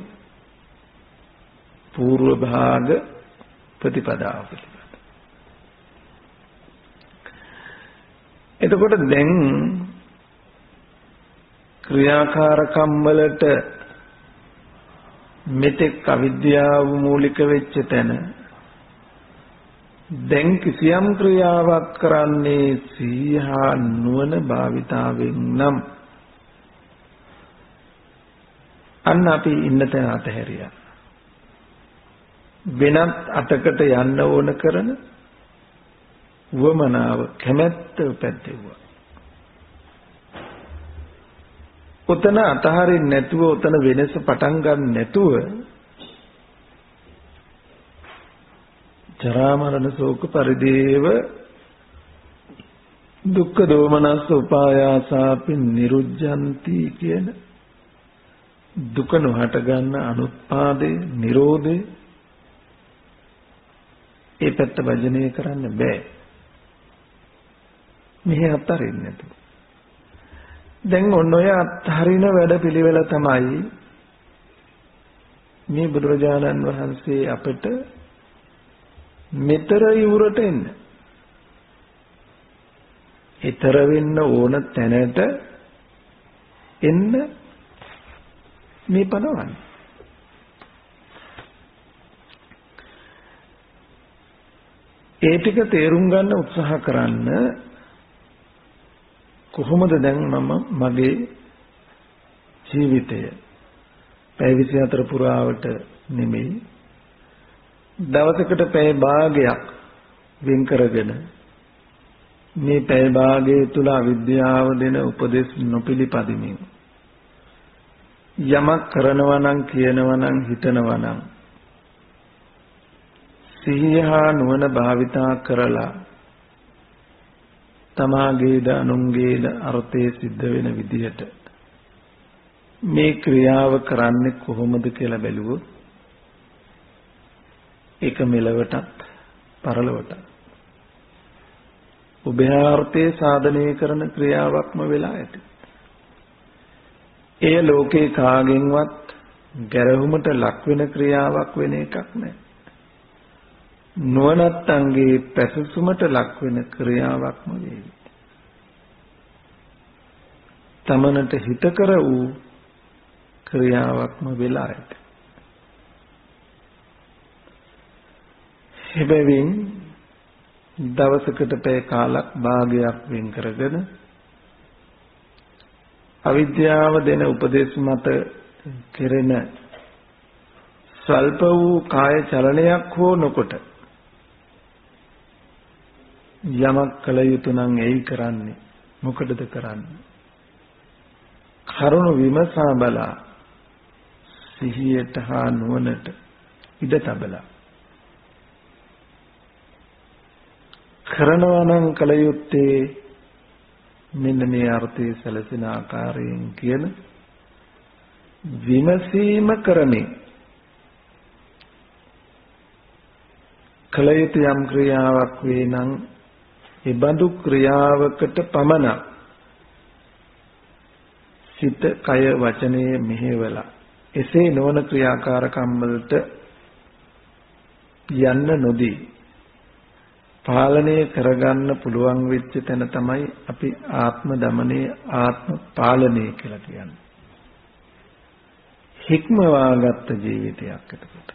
పూర్ව භාග ප්‍රතිපදාව පිළිබඳ. එතකොට දැන් ක්‍රියාකාරකම් වලට මෙතෙක් අවිද්‍යාව මූලික වෙච්ච තැන දැන් කිසියම් ක්‍රියාවක් කරන්නේ සීහා නුවණ භාවිතාවෙන් නම් අන්න අපි ඉන්න තැන අතහැරියා. වෙනත් අතකට යන්න ඕන කරන වමනාව කැමැත්ත පැත්තෙවුවා. උතන අතහරින්න නැතුව උතන වෙනස පටන් ගන්න නැතුව ජරා මරණ ශෝක පරිදේව දුක්ඛ දෝමනස්ස උපායාසාපි නිරුද්ධಂತಿ කියන දුක නොහට ගන්න අනුත්පාදේ නිරෝධේ ඒ පැත්ත වජනය කරන්න බෑ. මෙහි අත්තරින්න නැතුව. දැන් ඔන්න ඔය අත්හරින වැඩ පිළිවෙල තමයි මේ බුදුරජාණන් වහන්සේ අපට මෙතර ඉවුරට එන්න. ඊතර වෙන්න ඕන තැනට එන්න මේ පනවන්නේ. ඒ ටික තේරුම් ගන්න උත්සාහ කරන්න කොහොමද දැන් මම මගේ ජීවිතය පැය 24 පුරාවට නෙමෙයි දවසකට පැය භාගයක් වෙන් කරගෙන මේ පැය භාගය තුල අවිද්‍යාව දෙන උපදෙස් නොපිළිපදිමින් යමක් කරනවා නම් කියනවා නම් හිතනවා නම් සිහිය හා නුවණ භාවිතා කරලා තමාගේද අනුන්ගේද අර්ථයේ සිද්ධ වෙන විදිහට මේ ක්‍රියාව කරන්නේ කොහොමද කියලා බැලුවොත් ඒක මෙලවටත් පරලොවටත් උභයාර්ථයේ සාධනය කරන ක්‍රියාවක්ම වෙලා ඇති. එය ලෝකේ කාගෙන්වත් ගැරහුමට ලක් වෙන ක්‍රියාවක් වෙන එකක් නෑ. නුවණැත්තන්ගේ පැසසුමට ලක් වෙන ක්‍රියාවක්ම වේවි. තමනට හිතකර වූ ක්‍රියාවක්ම වෙලා ඇති. හැබැයි දවසකට පැය කාලක් භාගයක් වෙන් කරගෙන අවිද්‍යාව දෙන උපදේශ මත කෙරෙන ස්වල්ප වූ කාය චලනයක් හෝ නොකොට යමක් කළ යුතු නම් එයි කරන්නේ. මොකටද කරන්නේ? කරුණ විමසා බලා සිහියට හා නුවණට ඉඩ තබලා කරනවා නම් කළ යුත්තේ මෙන්න මේ අර්ථයේ සැලසෙන ආකාරයෙන් කියන විමසීම කරමින් කළ යුතු යම් ක්‍රියාවක් වේ නම් ඒ බඳු ක්‍රියාවකට පමණ සිත කය වචනය මෙහෙवला එසේ නොවන ක්‍රියාකාරකම් වලට යන්න නොදී පාලනය කරගන්න පුළුවන් වෙච්ච තැන තමයි අපි ආත්ම දමනය ආත්ම පාලනය කියලා කියන්නේ. හික්මවාගත්ත ජීවිතයක් එතකොට.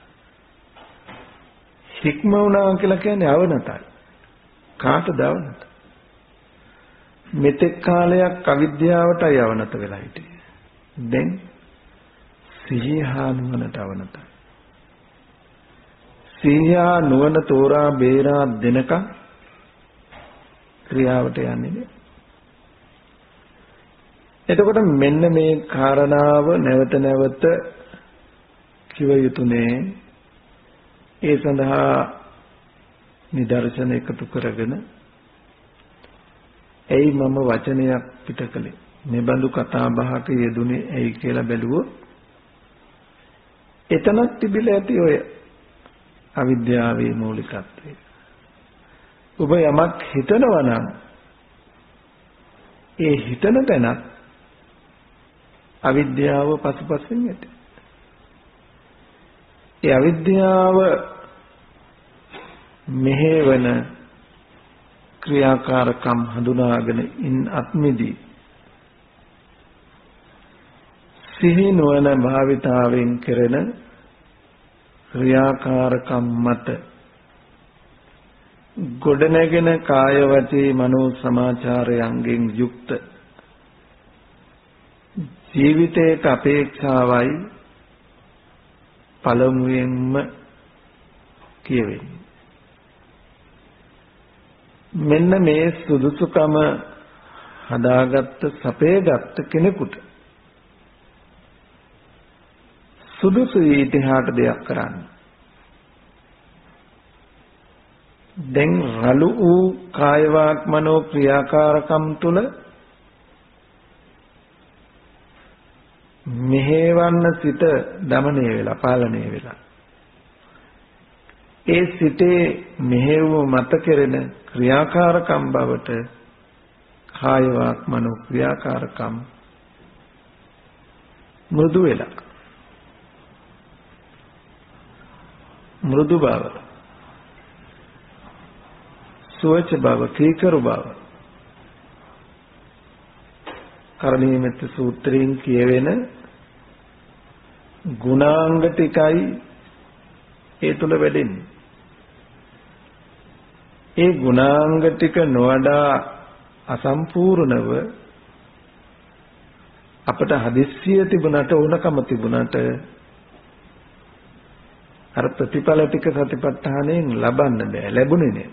හික්ම වුණා කියලා කියන්නේ අවනතයි. කාටද අවනත? මෙතෙක් කාලයක් අවිද්‍යාවටයි අවනත වෙලා හිටියේ. දැන් සිහිය හා නුවණට අවනතයි. සිහියා නුවණ තෝරා බේරා දෙනකම් ක්‍රියාවට යන්නේ නෑ. එතකොට මෙන්න මේ කාරණාව නැවත නැවත කිව යුතුනේ. ඒ සඳහා නිදර්ශන එකතු කරගෙන එයි මම වචනයක් පිට කළේ මේ බඳු කතා බහක යෙදුනේ ඇයි කියලා බැලුවොත් එතනක් තිබිලා ඇති ඔය අවිද්‍යාවේ මූලිකත්වය. ඔබ යමක් හිතනවා නම් ඒ හිතන තැන අවිද්‍යාව පසුපසින් ඇති. ඒ අවිද්‍යාව මෙහෙවන ක්‍රියාකාරකම් හඳුනාගෙන ඉන් අත්මිදී සිහි නුවණ භාවිතාවෙන් කෙරෙන ක්‍රියාකාරකම් මත ගොඩනැගෙන කාය වචී මනෝ සමාචාරයන්ගෙන් යුක්ත ජීවිතයක අපේක්ෂාවයි පළමුවෙන්ම කියවෙන්නේ. මෙන්න මේ සුදුසුකම හදාගත්ත සපේගත්ත කෙනෙකුට සුදුසු ඊටහාට දෙයක් කරන්න. දැන් රළු වූ කාය වාක් මනෝ ක්‍රියාකාරකම් තුල මෙහෙවන්න සිත දමණය වෙලා පාලනය වෙලා ඒ සිතේ මෙහෙව මත කෙරෙන ක්‍රියාකාරකම් බවට කාය වාක් මනෝ ක්‍රියාකාරකම් මෘදු වෙලා මෘදු බව සුවච බව කීකරු බව කරණීයමෙත් සූත්‍රයෙන් කියවෙන ගුණාංග ටිකයි ඒ තුල වැඩෙන්නේ. ඒ ගුණාංග ටික නොවඩා අසම්පූර්ණව අපට හදිස්සිය තිබුණට ඕනකම තිබුණට අර ප්‍රතිඵල ටික සතිපට්ඨානයෙන් ලබන්න බෑ, ලැබුණේ නෑ.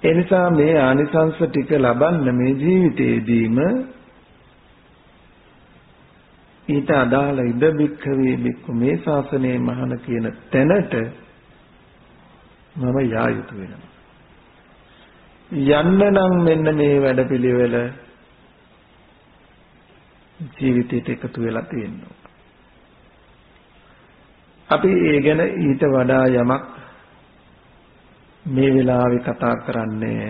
ඒ නිසා මේ ආනිසංස ටික ලබන්න මේ ජීවිතේදීම ඊට අදාළ ඉද බික්ඛවේ බික්ඛු මේ ශාසනයේ මහාන කියන තැනට මම යා යුතු වෙනවා. යන්න නම් මෙන්න මේ වැඩපිළිවෙල ජීවිතයට එකතු වෙලා තියෙනවා. අපි ඒ ගැන ඊට වඩා යමක් මේ වෙලාවේ කතා කරන්නේ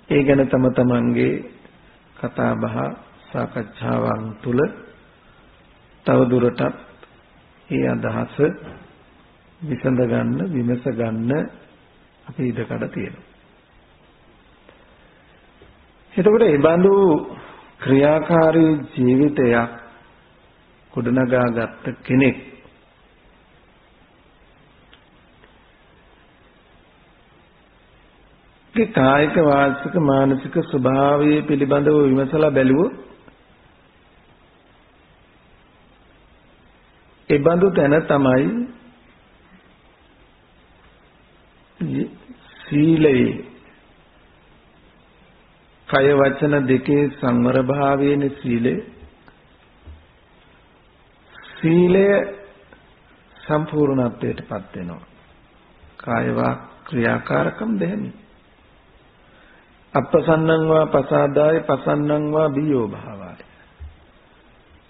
ඒ ගැන තම තමන්ගේ කතා බහ සාකච්ඡාවන් තුළ තව දුරටත් ඒ අදහස විසඳ ගන්න විමස ගන්න අපි ඉඩකඩ තියෙනවා. එතකොට ඒ බඳු ක්‍රියාකාරී ජීවිතයක් ගොඩනගා ගත්ත කෙනෙක් කායික වාචික මානසික ස්වභාවය පිළිබඳව විමසලා බැලුවොත් ඒ බඳු තැන තමයි සීලයේ කය වචන දෙකේ සංවර භාවයේනේ සීලය සම්පූර්ණත්වයටපත් වෙනවා. කාය වාක් ක්‍රියාකාරකම් දෙන්නේ අප්‍රසන්නං වා පසාදාය පසන්නං වා බියෝ භාවාය.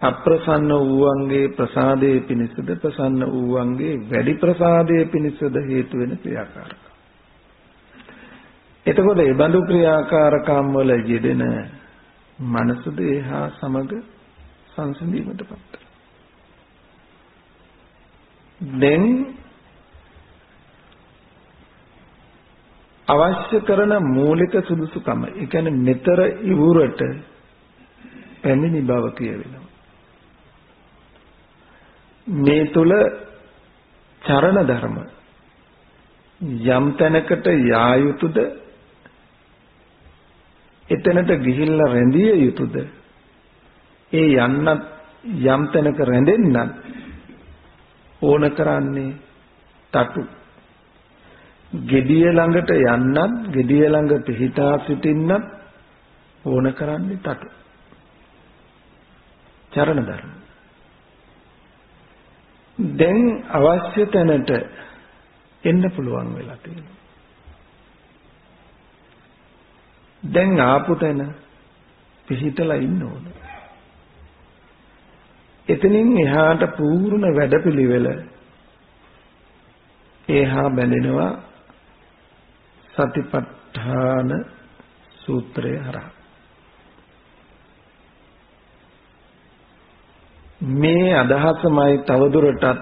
අප්‍රසන්න වූවන්ගේ ප්‍රසාදයේ පිණිසද ප්‍රසන්න වූවන්ගේ වැඩි ප්‍රසාදයේ පිණිසද හේතු වෙන ක්‍රියාකාරකම්. එතකොට මේ බඳු ක්‍රියාකාරකම් වල යෙදෙන මනසද ඒහා සමග සංසිඳීමටපත්. දැන් අවශ්‍ය කරන මූලික සුදුසුකම, ඒ කියන්නේ මෙතර ඉවුරට පැමිණි බව කියවෙනවා. මේ තුල චරණ ධර්ම යම් තැනකට යා යුතුද, එතනට ගිහිල්ලා රැඳිය යුතුද, ඒ යන්නත් යම් තැනක රැඳෙන්නත් ඕන කරන්නේ තටු. gediya ළඟට යන්නත් gediya ළඟ පිහිටා සිටින්නත් ඕන කරන්නේ තටු. චරණ ධර්ම. දැන් අවශ්‍ය තැනට එන්න පුළුවන් වෙලා තියෙනවා. දැන් ආපු තැන පිහිටලා ඉන්න ඕන. එතනින් එහාට පූර්ණ වැඩපිළිවෙල එහා බැඳෙනවා සතිපට්ඨාන සූත්‍රය හරහා. මේ අදහසමයි තවදුරටත්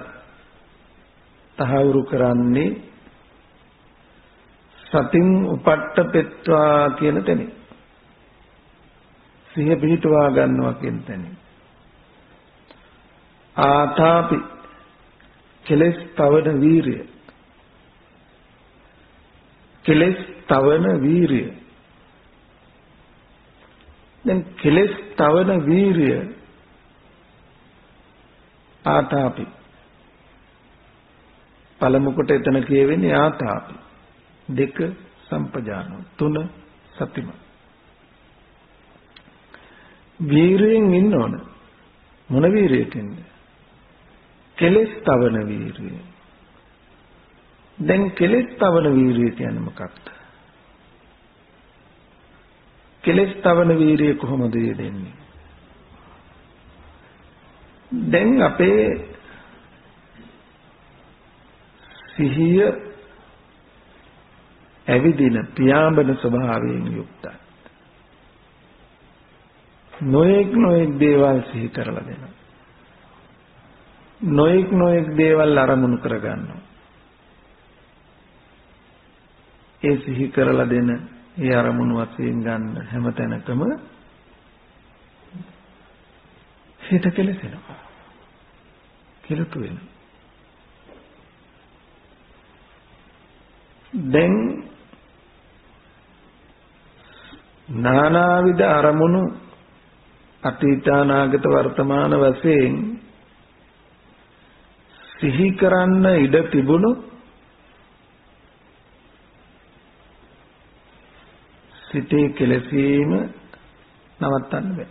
තහවුරු කරන්නේ සතින් උපට්ඨපෙත්වා කියන තැන. සිහිය පිහිටවා ගන්නවා කියන තැන. ආතාපි කෙලස් තවන වීරිය. කෙලස් තවන වීරිය. දැන් කෙලස් තවන වීරිය ආතාපි පළමු කොට එතන කියවෙන්නේ ආතාපි. 2 සම්පජානෝ. 3 සතිමත්. වීරියෙන් ඉන්න ඕන. මොන වීරියකින්ද? කෙලෙස් තවන වීරිය. දැන් කෙලෙස් තවන වීරිය කියන්නේ මොකක්ද? කෙලෙස් තවන වීරිය කොහොමද යෙදෙන්නේ? දැන් අපේ සිහිය ඇවිදින පියාඹන ස්වභාවයෙන් යුක්තයි. නොඑක් දේවල් සිහි කරලා දෙනවා. නොඑක් දේවල් අරමුණු කරගන්නවා. ඒ සිහි කරලා දෙන ඒ අරමුණු වශයෙන් ගන්න හැම තැනකම හිත කෙලෙසෙනවා. කෙලතු වෙනවා. දැන් නානාවිද අරමුණු අතීත අනාගත වර්තමාන වශයෙන් සිහි කරන්න ඉඩ තිබුණොත් සිතේ කෙලෙසීම නවත්තන්න බෑ.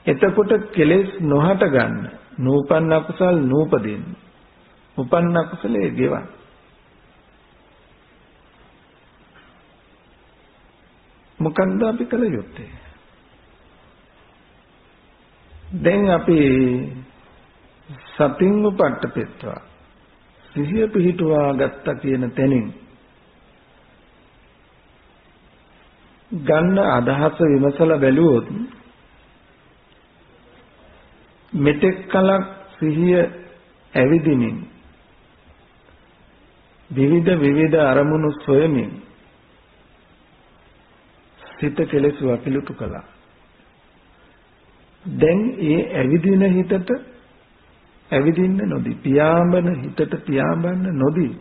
එතකොට කෙලෙස් නොහට ගන්න නූපන්න අකුසල් නූපදින්න. උපන්න අකුසලයේ ගෙවන්න. මොකක්ද අපි කළ යුත්තේ? දැන් අපි සතින් උපට්ඨපෙත්වා සිහිය පිහිටුවා ගත්ත කියන තැනින් ගන්න අදහස විමසලා බැලුවොත් මෙතෙක් කලක් සිහිය ඇවිදිනින් විවිධ අරමුණු සොයමින් සිත කෙලෙස් වපිලුතු කළා. දැන් ඒ ඇවිදින හිතට ඇවිදින්න නොදී පියාඹන හිතට පියාඹන්න නොදී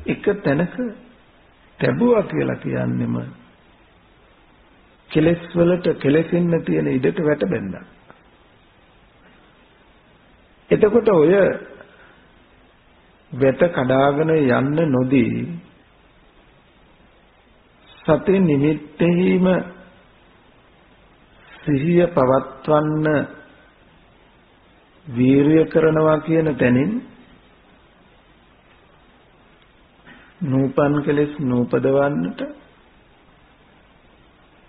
එක තැනක තැබුවා කියලා කියන්නෙම කෙලෙස් වලට කෙලෙසින්න තියෙන ඉඩට වැටෙන්නා. එතකොට ඔය වෙත කඩාගෙන යන්න නොදී සති නිමිත්තෙහිම සිහිය පවත්වන්න වීරිය කරනවා කියන තැනින් නූපන් කෙලෙස් නූපදවන්නට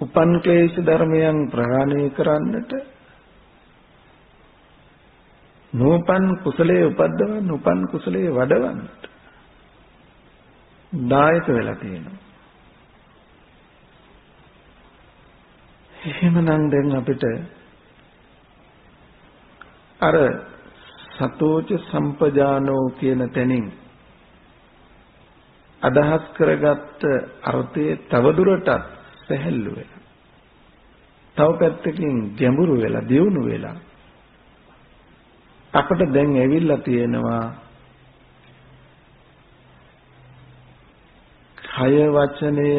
උපන් ක්ලේශ ධර්මයන් ප්‍රහාණය කරන්නට නූපන් කුසලයේ උපද්දවන්න උපන් කුසලයේ වඩවන්නට දායක වෙලා තියෙනවා. එහෙමනම් දැන් අපිට අර සතෝච සම්පජානෝ කියන තැනින් අදහස් කරගත්ත අර්ථයේ තවදුරටත් සැහැල්ලු වෙලා තව පැත්තකින් ගැඹුරු වෙලා දියුණු වෙලා අපිට දැන් ඇවිල්ලා තියෙනවා කය වචනය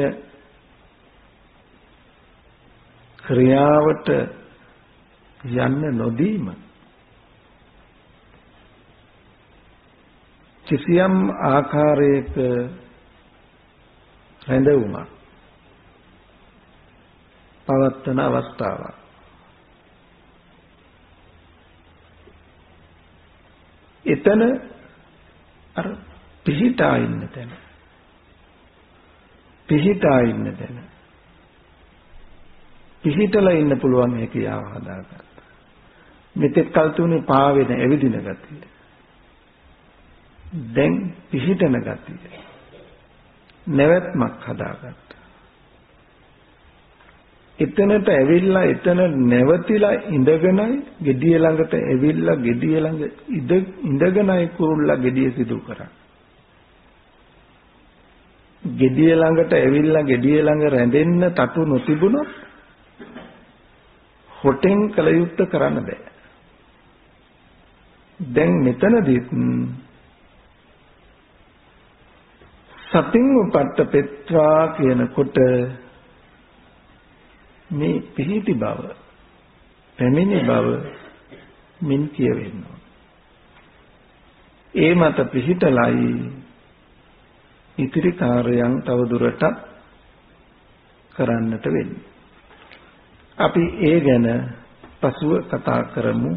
ක්‍රියාවට යන්න නොදීම කිසියම් ආකාරයක රැඳවුමක් පවත්වන අවස්ථාවක්. එතන අර පිහිටා ඉන්න තැන පිහිටලා ඉන්න පුළුවන් හැකියාව හදාගන්න. මෙතෙක් කල් තුනේ පාවෙන ඇවිදින ගතිය. දැන් පිහිටන ගතිය. නැවැත්මක් හදාගන්න. එතනට ඇවිල්ලා එතන නැවතිලා ඉඳගෙනයි gediya ළඟට ඇවිල්ලා gediya ළඟ ඉඳගෙනයි කුරුල්ලා gediya සිදු කරා. gediya ළඟට ඇවිල්ලා gediya ළඟ රැඳෙන්න තටු නොතිබුණොත් හොටෙන් කල යුත්තේ කරන්න බෑ. දැන් මෙතනදී සතින් උපට්ඨපෙත්වා කියනකොට මේ පිහිටි බව පැමිණි බව මින් කියවෙනවා. ඒ මත පිහිටලයි ඉතිරි කාර්යයන් තව දුරටත් කරන්නට වෙන්නේ. අපි ඒ ගැන පසුව කතා කරමු.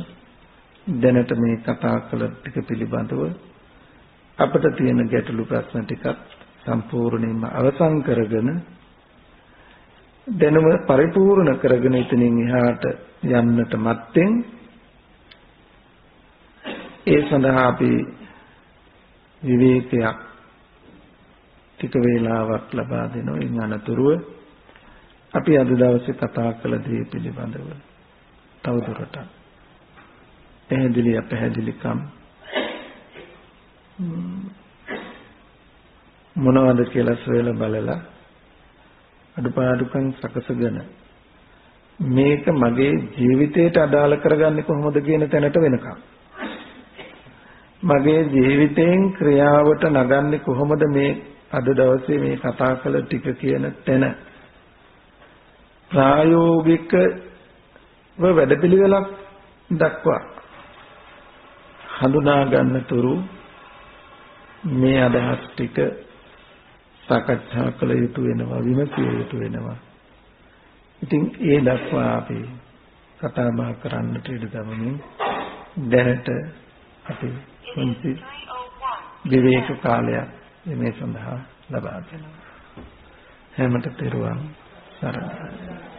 දැනට මේ කතා කළ ටික පිළිබඳව අපිට තියෙන ගැටලු ප්‍රශ්න ටිකත් සම්පූර්ණයෙන්ම අවසන් කරගෙන දැනුම පරිපූර්ණ කරගෙන ඉතින් එහාට යන්නට මත්තෙන් ඒ සඳහා අපි විවේකයක් ටික වේලාවක් ලබා දෙනවා. ඉන් අනතුරුව අපි අද දවසේ කතා කළ දේ පිළිබඳව තවදුරටත් පැහැදිලිකම් මොනවද කියලා සොයලා බලලා අඩුපාඩුකම් සකසගෙන මේක මගේ ජීවිතයට අදාළ කරගන්නේ කොහොමද කියන තැනට වෙනකම් මගේ ජීවිතයෙන් ක්‍රියාවට නගන්නේ කොහොමද මේ අද දවසේ මේ කතා කළ ටික කියන තැන ප්‍රායෝගිකව වැඩපිළිවෙලක් දක්වා හඳුනා ගන්න තුරු මේ අදහස් ටික සාකච්ඡා කළ යුතු වෙනවා විමසිය යුතු වෙනවා. ඉතින් ඒ දක්වා අපි කතා බහ කරන්නට ඉඩ දමමින් දැනට අපි පුංචි විවේක කාලයක් මේ සඳහා ලබා දෙනවා. හැමත පෙරවන් සරණයි.